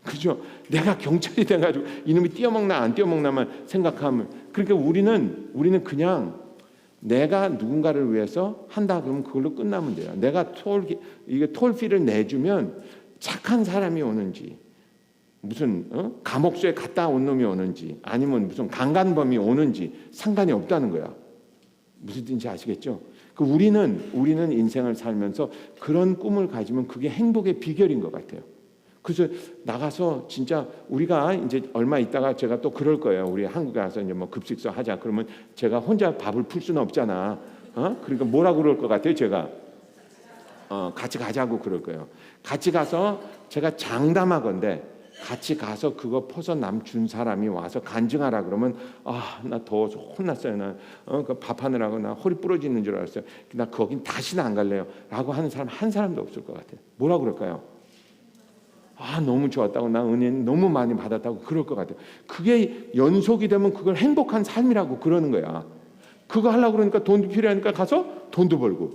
그죠? 내가 경찰이 돼가지고 이놈이 떼어먹나 안 떼어먹나만 생각하면, 그러니까 우리는 그냥 내가 누군가를 위해서 한다 그러면 그걸로 끝나면 돼요. 내가 톨피를 내주면 착한 사람이 오는지, 무슨 감옥소에 갔다 온 놈이 오는지, 아니면 무슨 강간범이 오는지 상관이 없다는 거야. 무슨 뜻인지 아시겠죠? 우리는 인생을 살면서 그런 꿈을 가지면 그게 행복의 비결인 것 같아요. 그래서 나가서 진짜 우리가 이제 얼마 있다가 제가 또 그럴 거예요. 우리 한국에 가서 이제 뭐 급식소 하자 그러면 제가 혼자 밥을 풀 수는 없잖아. 그러니까 뭐라고 그럴 것 같아요? 제가 같이 가자고 그럴 거예요. 같이 가서 제가 장담하건대 같이 가서 그거 퍼서 남 준 사람이 와서 간증하라 그러면 나 더워서 혼났어요. 나 그 밥하느라고 나 허리 부러지는 줄 알았어요. 나 거긴 다시는 안 갈래요 라고 하는 사람 한 사람도 없을 것 같아요. 뭐라 그럴까요? 너무 좋았다고, 나 은혜 너무 많이 받았다고 그럴 것 같아요. 그게 연속이 되면 그걸 행복한 삶이라고 그러는 거야. 그거 하려고 그러니까 돈도 필요하니까 가서 돈도 벌고.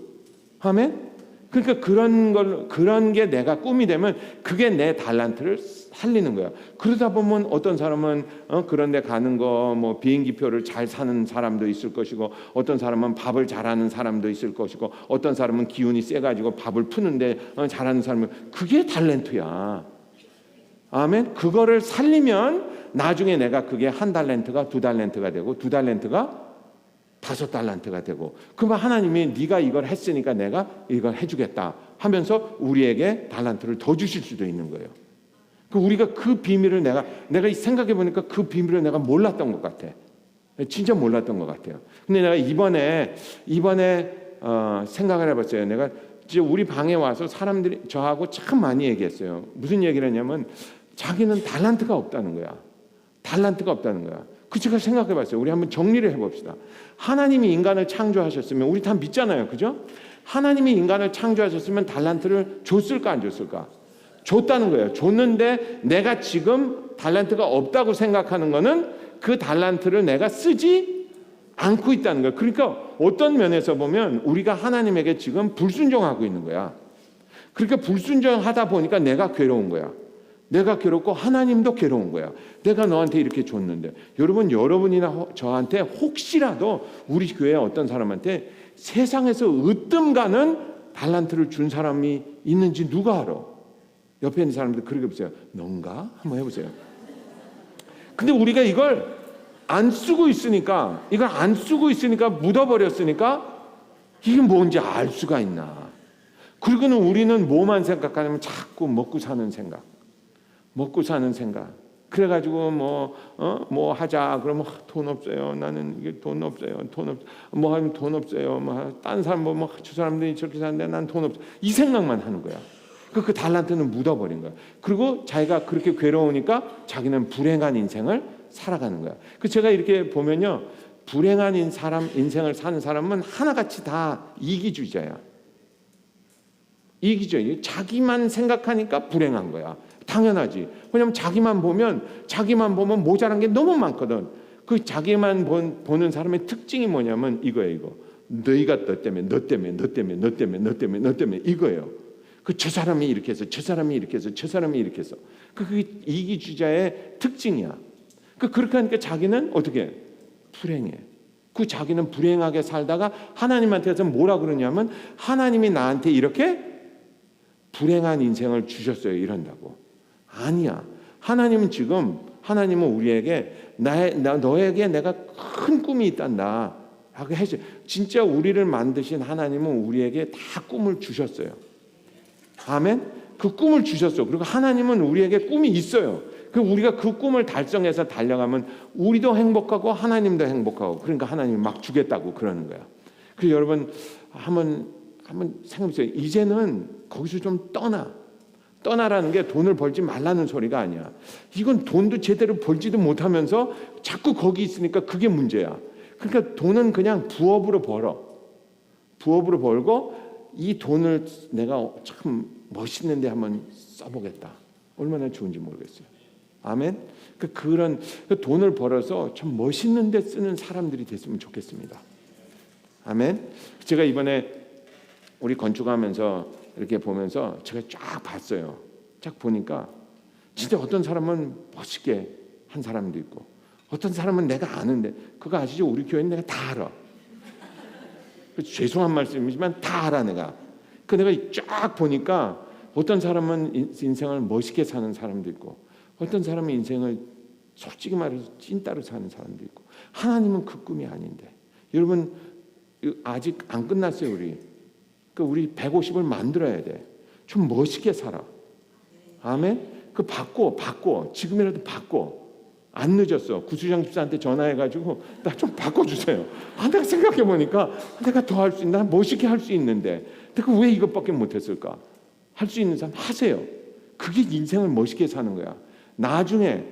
아멘? 그러니까 그런 게 내가 꿈이 되면 그게 내 달란트를 살리는 거야. 그러다 보면 어떤 사람은 그런 데 가는 거, 뭐 비행기표를 잘 사는 사람도 있을 것이고, 어떤 사람은 밥을 잘하는 사람도 있을 것이고, 어떤 사람은 기운이 세가지고 밥을 푸는데 잘하는 사람은, 그게 달란트야. 아멘. 그거를 살리면 나중에 내가 그게 한 달란트가 두 달란트가 되고, 두 달란트가 5달란트가 되고, 그러면 하나님이 네가 이걸 했으니까 내가 이걸 해주겠다 하면서 우리에게 달란트를 더 주실 수도 있는 거예요. 우리가 그 비밀을 내가 생각해 보니까 그 비밀을 내가 몰랐던 것 같아. 진짜 몰랐던 것 같아요. 근데 내가 이번에 생각을 해봤어요. 내가 이제 우리 방에 와서 사람들이 저하고 참 많이 얘기했어요. 무슨 얘기를 했냐면 자기는 달란트가 없다는 거야. 달란트가 없다는 거야. 그 제가 생각해봤어요. 우리 한번 정리를 해봅시다. 하나님이 인간을 창조하셨으면 우리 다 믿잖아요, 그죠? 하나님이 인간을 창조하셨으면 달란트를 줬을까 안 줬을까? 줬다는 거예요. 줬는데 내가 지금 달란트가 없다고 생각하는 거는 그 달란트를 내가 쓰지 않고 있다는 거예요. 그러니까 어떤 면에서 보면 우리가 하나님에게 지금 불순종하고 있는 거야. 그러니까 불순종하다 보니까 내가 괴로운 거야. 내가 괴롭고 하나님도 괴로운 거야. 내가 너한테 이렇게 줬는데. 여러분이나 저한테 혹시라도 우리 교회 어떤 사람한테 세상에서 으뜸 가는 달란트를 준 사람이 있는지 누가 알아? 옆에 있는 사람들 그렇게 보세요. 넌가? 한번 해보세요. 근데 우리가 이걸 안 쓰고 있으니까 묻어버렸으니까 이게 뭔지 알 수가 있나. 그리고는 우리는 뭐만 생각하냐면 자꾸 먹고 사는 생각. 그래가지고 뭐 하자 그러면 돈 없어요. 나는 이게 돈 없어요. 뭐 하면 돈 없어요. 딴 사람 저 사람들이 저렇게 사는데 난 돈 없어. 이 생각만 하는 거야. 그 달란트는 묻어버린 거야. 그리고 자기가 그렇게 괴로우니까 자기는 불행한 인생을 살아가는 거야. 제가 이렇게 보면요, 불행한 인생을 사는 사람은 하나같이 다 이기주의자야. 이기주의. 자기만 생각하니까 불행한 거야. 당연하지. 왜냐하면 자기만 보면 모자란 게 너무 많거든. 그 자기만 보는 사람의 특징이 뭐냐면 이거예요. 너희가 너 때문에 이거예요. 저 사람이 이렇게 해서 저 사람이 이렇게 해서 그게 이기주의자의 특징이야. 그렇게 하니까 자기는 어떻게 불행해. 자기는 불행하게 살다가 하나님한테서 뭐라 그러냐면 하나님이 나한테 이렇게 불행한 인생을 주셨어요 이런다고. 아니야. 하나님은 우리에게 너에게 내가 큰 꿈이 있단다 하고 해줘. 진짜 우리를 만드신 하나님은 우리에게 다 꿈을 주셨어요. 아멘. 그 꿈을 주셨어. 그리고 하나님은 우리에게 꿈이 있어요. 우리가 그 꿈을 달성해서 달려가면 우리도 행복하고 하나님도 행복하고. 그러니까 하나님이 막 주겠다고 그러는 거야. 그래서 여러분 한번 생각해보세요. 이제는 거기서 좀 떠나라는 게 돈을 벌지 말라는 소리가 아니야. 이건 돈도 제대로 벌지도 못하면서 자꾸 거기 있으니까 그게 문제야. 그러니까 돈은 그냥 부업으로 벌고 이 돈을 내가 참 멋있는데 한번 써보겠다. 얼마나 좋은지 모르겠어요. 아멘. 그런 돈을 벌어서 참 멋있는데 쓰는 사람들이 됐으면 좋겠습니다. 아멘. 제가 이번에 우리 건축하면서 이렇게 보면서 제가 쫙 봤어요. 쫙 보니까 진짜 어떤 사람은 멋있게 한 사람도 있고 어떤 사람은 내가 아는데 그거 아시죠? 우리 교회는 내가 다 알아. 죄송한 말씀이지만 다 알아 내가. 내가 쫙 보니까 어떤 사람은 인생을 멋있게 사는 사람도 있고 어떤 사람은 인생을 솔직히 말해서 찐따로 사는 사람도 있고 하나님은 그 꿈이 아닌데 여러분 아직 안 끝났어요 우리 150을 만들어야 돼. 좀 멋있게 살아. 아멘. 바꿔 지금이라도 바꿔. 안 늦었어. 구수장 집사한테 전화해가지고 나 좀 바꿔주세요. 내가 생각해보니까 내가 더 할 수 있나? 멋있게 할 수 있는데 내가 왜 이것밖에 못했을까? 할 수 있는 사람 하세요. 그게 인생을 멋있게 사는 거야. 나중에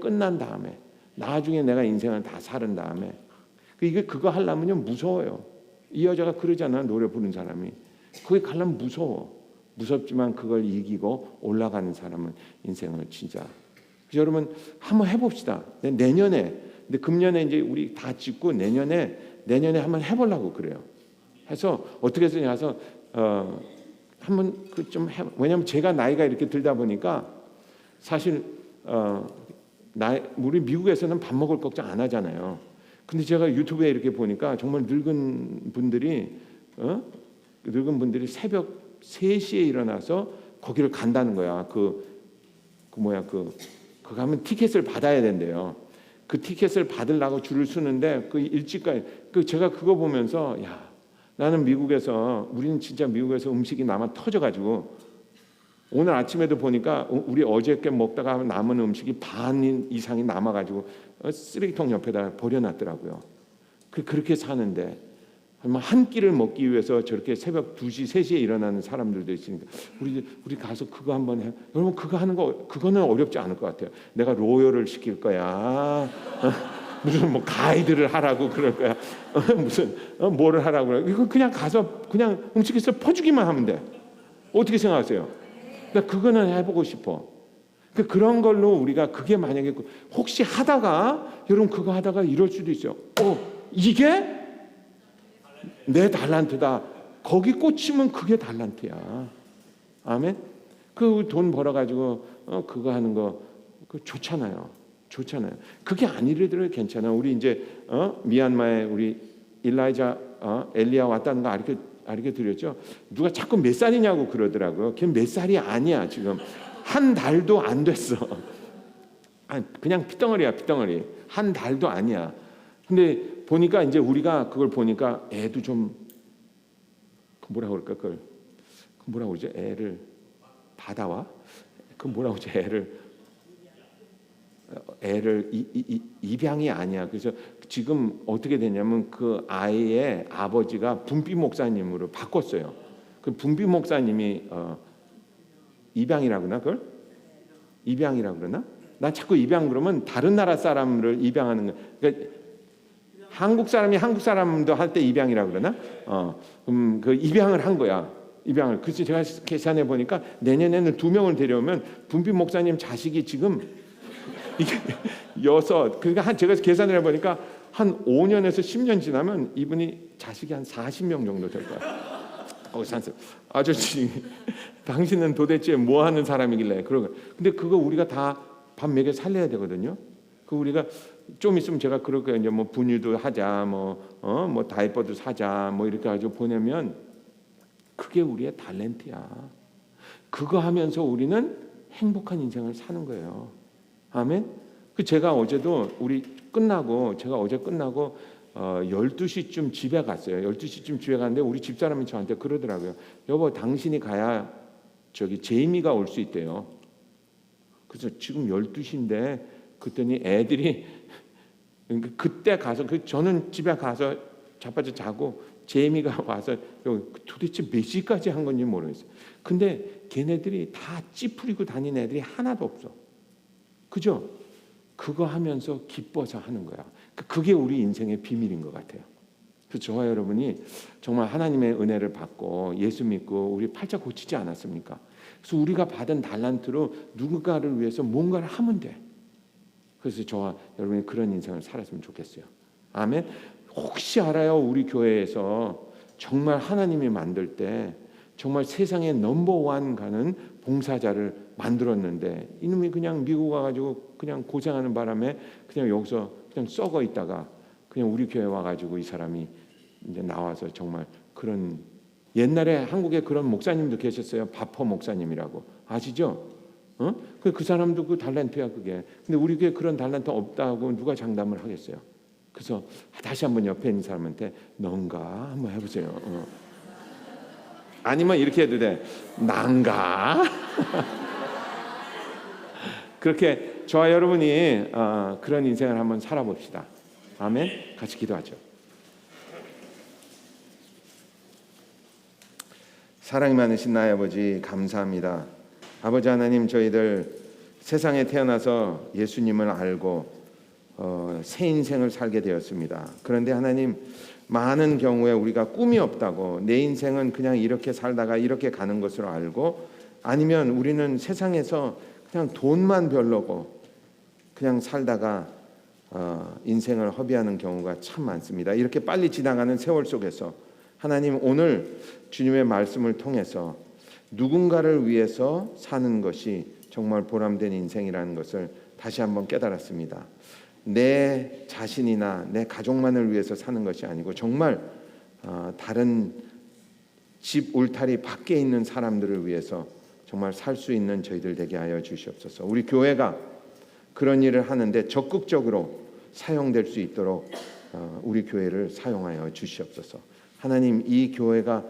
끝난 다음에 나중에 내가 인생을 다 살은 다음에 그거 하려면요 무서워요. 이 여자가 그러잖아. 노래 부르는 사람이. 거기 가려면 무섭지만 그걸 이기고 올라가는 사람은 인생을 진짜. 여러분 한번 해봅시다. 내년에 근데 금년에 이제 우리 다 찍고 내년에 한번 해보려고 그래요. 해서 어떻게 해서 한번 좀 해. 왜냐하면 제가 나이가 이렇게 들다 보니까 사실 우리 미국에서는 밥 먹을 걱정 안 하잖아요. 근데 제가 유튜브에 이렇게 보니까 정말 늙은 분들이 새벽 3시에 일어나서 거기를 간다는 거야. 그 가면 티켓을 받아야 된대요. 그 티켓을 받으려고 줄을 서는데 일찍까지 제가 그거 보면서 나는 우리는 진짜 미국에서 음식이 남아 터져가지고 오늘 아침에도 보니까 우리 어저께 먹다가 남은 음식이 반 이상이 남아가지고 쓰레기통 옆에다 버려놨더라고요. 그렇게 사는데 한 끼를 먹기 위해서 저렇게 새벽 2시, 3시에 일어나는 사람들도 있으니까 우리 가서 그거 한번 해. 여러분 그거 하는 거 그거는 어렵지 않을 것 같아요. 내가 로열을 시킬 거야. 무슨 뭐 가이드를 하라고 그럴 거야. 무슨 뭐를 하라고 그래. 이거 그냥 가서 그냥 음식에서 퍼주기만 하면 돼. 어떻게 생각하세요? 나 그거는 해보고 싶어. 그런 걸로 우리가 그게 만약에 혹시 하다가 여러분 그거 하다가 이럴 수도 있어요. 이게 내 달란트다. 거기 꽂히면 그게 달란트야. 아멘. 그 돈 벌어가지고 그거 하는 거 좋잖아요. 그게 아니래도 괜찮아. 우리 이제 미얀마에 우리 일라이자 엘리야 왔다는 거 알게 드렸죠. 누가 자꾸 몇 살이냐고 그러더라고요. 걔 몇 살이 아니야. 지금 한 달도 안 됐어. 그냥 피덩어리야. 한 달도 아니야. 근데 보니까 이제 우리가 그걸 보니까 애도 좀 뭐라고 그럴까 그걸 뭐라고 그러지? 애를 받아와? 그 뭐라고 그러지? 애를 입양이 아니야. 그래서 지금 어떻게 되냐면 그 아이의 아버지가 분비 목사님으로 바꿨어요. 그 분비 목사님이 입양이라고 그러나 그걸? 입양이라고 그러나? 난 자꾸 입양 그러면 다른 나라 사람을 입양하는 거. 그러니까 한국 사람이 한국 사람도 할 때 입양이라고 그러나? 그 입양을 한 거야. 입양을. 그래서 제가 계산해 보니까 내년에는 2명을 데려오면 분비 목사님 자식이 지금 이게 6. 그러니까 제가 계산을 해보니까 한 5년에서 10년 지나면 이분이 자식이 한 40명 정도 될 거야. 산스 아저씨, 당신은 도대체 뭐 하는 사람이길래 그러고. 근데 그거 우리가 다 밥 먹여 살려야 되거든요. 그 우리가 좀 있으면 제가 그럴 거예요. 이제 뭐 분유도 하자, 뭐 다이퍼도 사자, 뭐 이렇게 가지고 보내면 그게 우리의 탤런트야. 그거 하면서 우리는 행복한 인생을 사는 거예요. 아멘. 제가 어제도 제가 어제 끝나고 12시쯤 집에 갔어요. 12시쯤 집에 갔는데 우리 집사람이 저한테 그러더라고요. 여보, 당신이 가야 저기 제이미가 올 수 있대요. 그래서 지금 12시인데 그랬더니 애들이 그때 가서 저는 집에 가서 자빠져 자고 제이미가 와서 도대체 몇 시까지 한 건지 모르겠어요. 근데 걔네들이 다 찌푸리고 다니는 애들이 하나도 없어. 그죠? 그거 하면서 기뻐서 하는 거야. 그게 우리 인생의 비밀인 것 같아요. 그래서 저와 여러분이 정말 하나님의 은혜를 받고 예수 믿고 우리 팔자 고치지 않았습니까? 그래서 우리가 받은 달란트로 누군가를 위해서 뭔가를 하면 돼. 그래서 저와 여러분이 그런 인생을 살았으면 좋겠어요. 아멘. 혹시 알아요? 우리 교회에서 정말 하나님이 만들 때 정말 세상에 넘버원 가는 봉사자를 만들었는데 이놈이 그냥 미국 와가지고 그냥 고생하는 바람에 그냥 여기서 그냥 썩어 있다가 그냥 우리 교회 와가지고 이 사람이 이제 나와서 정말 그런, 옛날에 한국에 그런 목사님도 계셨어요. 바퍼 목사님이라고 아시죠? 그 사람도 그 달란트야 그게. 근데 우리 교회 그런 달란트 없다고 누가 장담을 하겠어요? 그래서 다시 한번 옆에 있는 사람한테 넌가 한번 해보세요. 아니면 이렇게 해도 돼. 난가? 그렇게 저와 여러분이 그런 인생을 한번 살아봅시다. 아멘. 같이 기도하죠. 사랑이 많으신 나의 아버지, 감사합니다. 아버지 하나님, 저희들 세상에 태어나서 예수님을 알고 새 인생을 살게 되었습니다. 그런데 하나님, 많은 경우에 우리가 꿈이 없다고, 내 인생은 그냥 이렇게 살다가 이렇게 가는 것으로 알고, 아니면 우리는 세상에서 그냥 돈만 별로고 그냥 살다가 인생을 허비하는 경우가 참 많습니다. 이렇게 빨리 지나가는 세월 속에서 하나님, 오늘 주님의 말씀을 통해서 누군가를 위해서 사는 것이 정말 보람된 인생이라는 것을 다시 한번 깨달았습니다. 내 자신이나 내 가족만을 위해서 사는 것이 아니고 정말 다른 집 울타리 밖에 있는 사람들을 위해서 정말 살 수 있는 저희들 되게 하여 주시옵소서. 우리 교회가 그런 일을 하는데 적극적으로 사용될 수 있도록 우리 교회를 사용하여 주시옵소서. 하나님, 이 교회가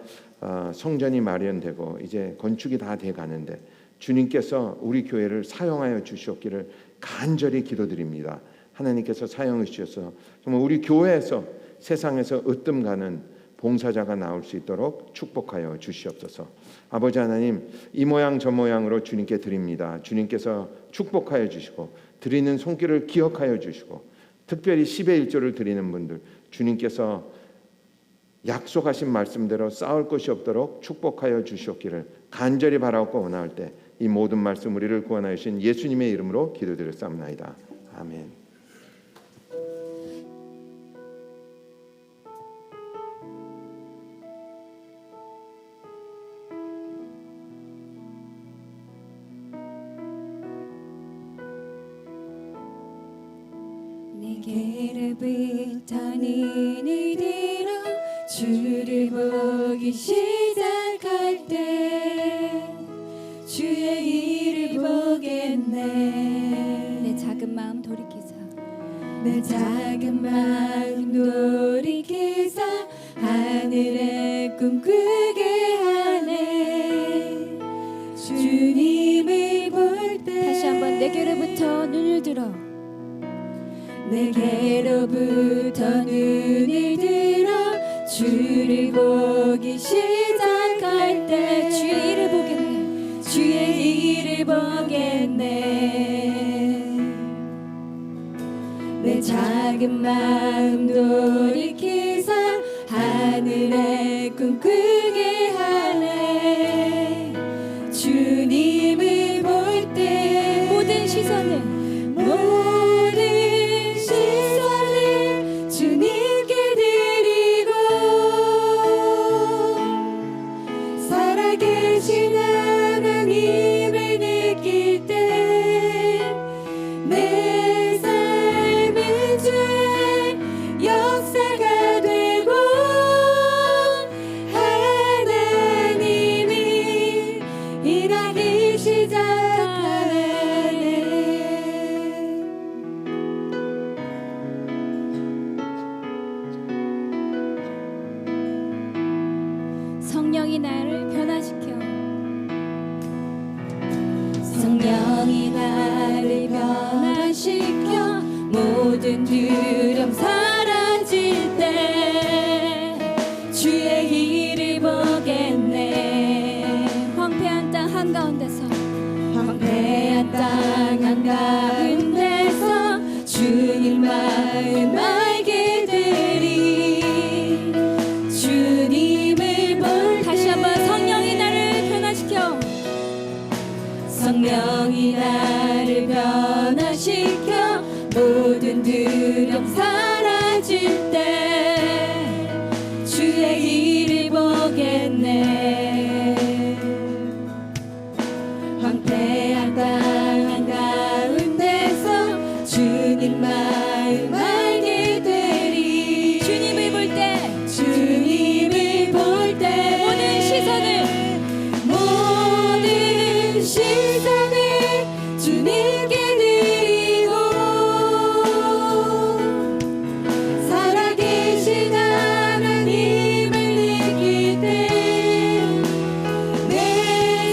성전이 마련되고 이제 건축이 다 돼 가는데 주님께서 우리 교회를 사용하여 주시옵기를 간절히 기도드립니다. 하나님께서 사용해 주셔서 정말 우리 교회에서 세상에서 으뜸 가는 봉사자가 나올 수 있도록 축복하여 주시옵소서. 아버지 하나님, 이 모양 저 모양으로 주님께 드립니다. 주님께서 축복하여 주시고 드리는 손길을 기억하여 주시고 특별히 10의 1조를 드리는 분들 주님께서 약속하신 말씀대로 싸울 것이 없도록 축복하여 주시옵기를 간절히 바라고 원할 때 이 모든 말씀 우리를 구원하여 주신 예수님의 이름으로 기도드렸사옵나이다. 아멘. 내게로부터 눈을 들어 주를 보기 시작할 때 주의 일을 보겠네. 내 작은 마음 돌이키사 내 작은 마음 돌이키사 하늘의 꿈꾸게 하네. 주님을 볼 때 다시 한번 내게로부터 눈을 들어 내게로부터 눈을 들어 주를 보기 시작할 때 주의 일을 보겠네. 주의 일을 보겠네. 내 작은 마음 돌이키사 하늘의 꿈꾸게 하네. 주님을 볼 때 모든 시선을 주님께 드리고 살아계신 하나님을 느낄 때 내 삶은 주의 역사가 되고 하나님이 일하기 시작하네. 성령이 나를 변화시켜 성령이 나를 변화시켜 모든 두려움 사라질 때 주의 일을 보겠네. 황폐한 땅 한가운데서 황폐한 땅 한가운데서 주님 마음 알게 되리. 주님을 볼 다시 때 한번 성령이 나를 변화시켜 성령이 나를 변화시켜 모든 두려움 사라질 때 주의 일을 보겠네. 황폐한 땅 한가운데서 주님 마음 알게 되리. 주님을 볼 때 주님을 볼 때 모든 시선을 주님께 드리고 살아계신 하나님을 느낄 때 내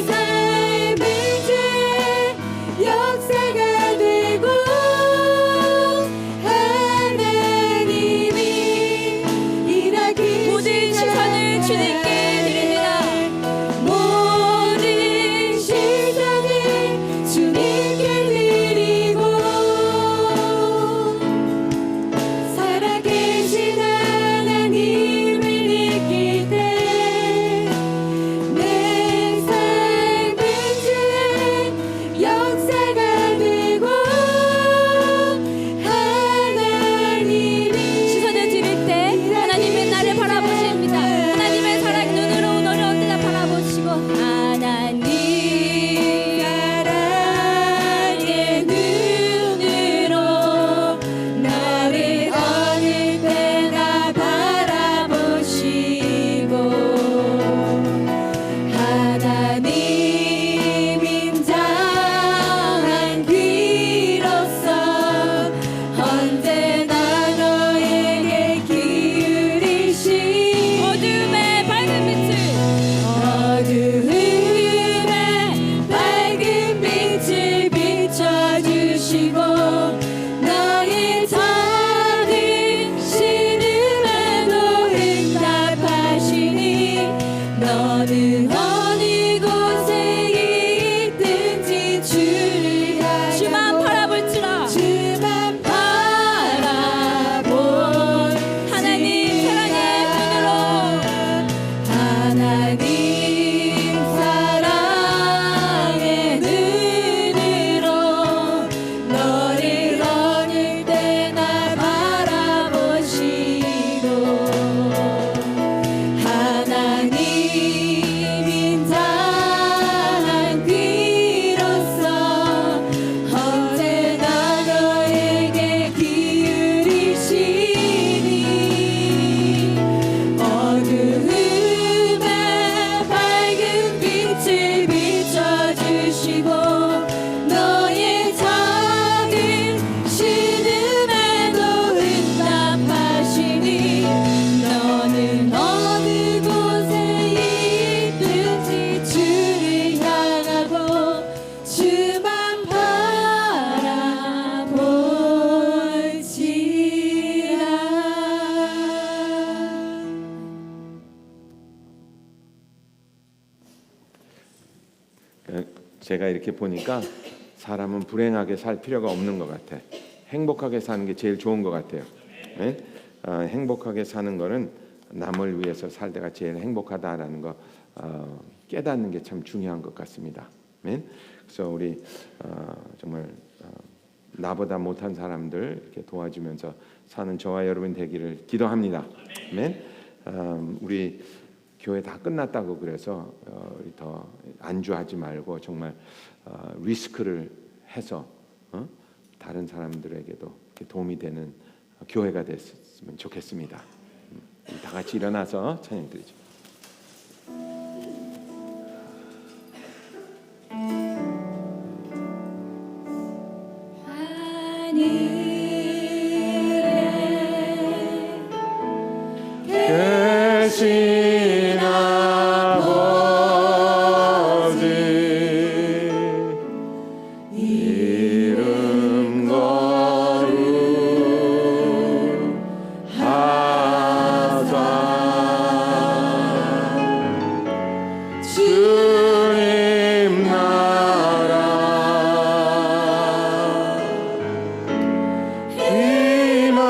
삶은 주의 역사가 되고 하나님이 일하기 모든 시선을 주님께 드립니다. 모든 시선을 주님께 드리고 살아계신 하나님을 느낄 때 내 삶은 주의 역사가 되고 하나님이 시선을 드릴 때 하나님은 나를 바라보십니다. 하나님의 사랑 눈으로 너를 언제나 바라보시고 하나님 사랑의 눈으로 너를 어느 때나 바라보시고 하나님 인자하신 내가 이렇게 보니까 사람은 불행하게 살 필요가 없는 것 같아. 행복하게 사는 게 제일 좋은 것 같아요. 네? 행복하게 사는 거는 남을 위해서 살다가 제일 행복하다라는 거 깨닫는 게 참 중요한 것 같습니다. 네? 그래서 우리 정말 나보다 못한 사람들 이렇게 도와주면서 사는 저와 여러분 되기를 기도합니다. 네? 우리 교회 다 끝났다고 그래서 우리 더 안주하지 말고 정말 리스크를 해서 다른 사람들에게도 이렇게 도움이 되는 교회가 됐으면 좋겠습니다. 다 같이 일어나서 찬양 드리죠. 계신 아버지 이름 거룩하사 주님 나라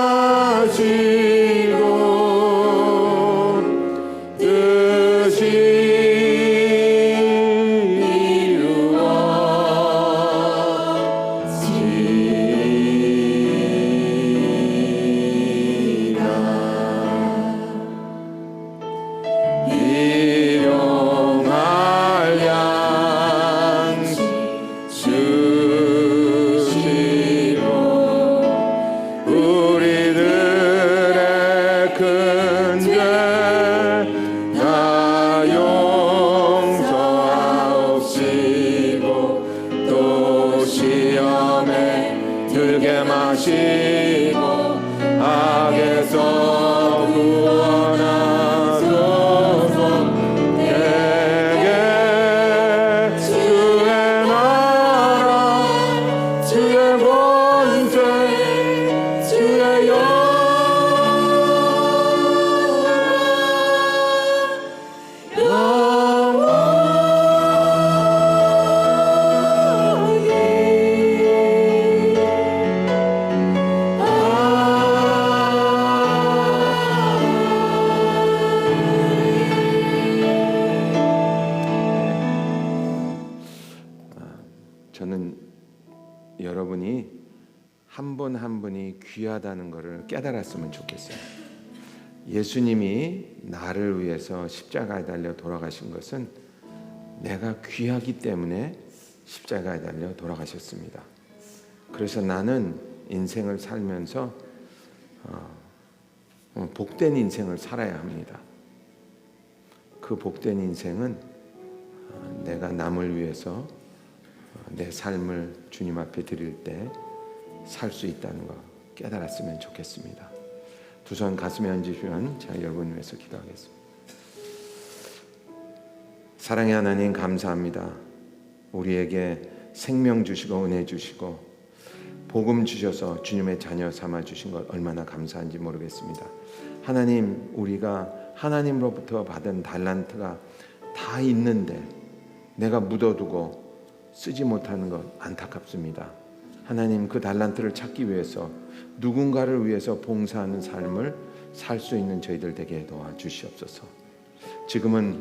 임하시고 일용할 양식 주시고 우리들의 큰 죄 다 용서하옵시고 또 시험에 들게 마시고 악에서 구원하소서. 내게 주의 나라 주의 권세 주의 저는 여러분이 한 분 한 분이 귀하다는 것을 깨달았으면 좋겠어요. 예수님이 나를 위해서 십자가에 달려 돌아가신 것은 내가 귀하기 때문에 십자가에 달려 돌아가셨습니다. 그래서 나는 인생을 살면서 복된 인생을 살아야 합니다. 그 복된 인생은 내가 남을 위해서 내 삶을 주님 앞에 드릴 때 살 수 있다는 거 깨달았으면 좋겠습니다. 두 손 가슴에 얹으시면 제가 여러분 위해서 기도하겠습니다. 사랑의 하나님 감사합니다. 우리에게 생명 주시고 은혜 주시고 복음 주셔서 주님의 자녀 삼아 주신 것 얼마나 감사한지 모르겠습니다. 하나님, 우리가 하나님으로부터 받은 달란트가 다 있는데 내가 묻어두고 쓰지 못하는 것 안타깝습니다. 하나님, 그 달란트를 찾기 위해서 누군가를 위해서 봉사하는 삶을 살 수 있는 저희들 되게 도와주시옵소서. 지금은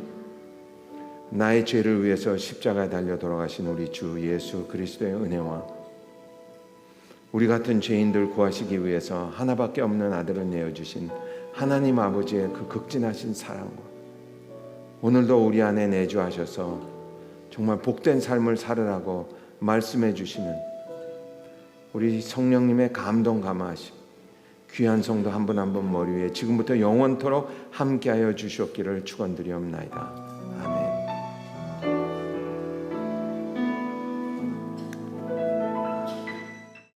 나의 죄를 위해서 십자가에 달려 돌아가신 우리 주 예수 그리스도의 은혜와 우리 같은 죄인들 구하시기 위해서 하나밖에 없는 아들을 내어주신 하나님 아버지의 그 극진하신 사랑과 오늘도 우리 안에 내주하셔서 정말 복된 삶을 살으라고 말씀해 주시는 우리 성령님의 감동 감화하심 귀한 성도 한 분 한 분 머리 위에 지금부터 영원토록 함께하여 주시옵기를 축원드리옵나이다.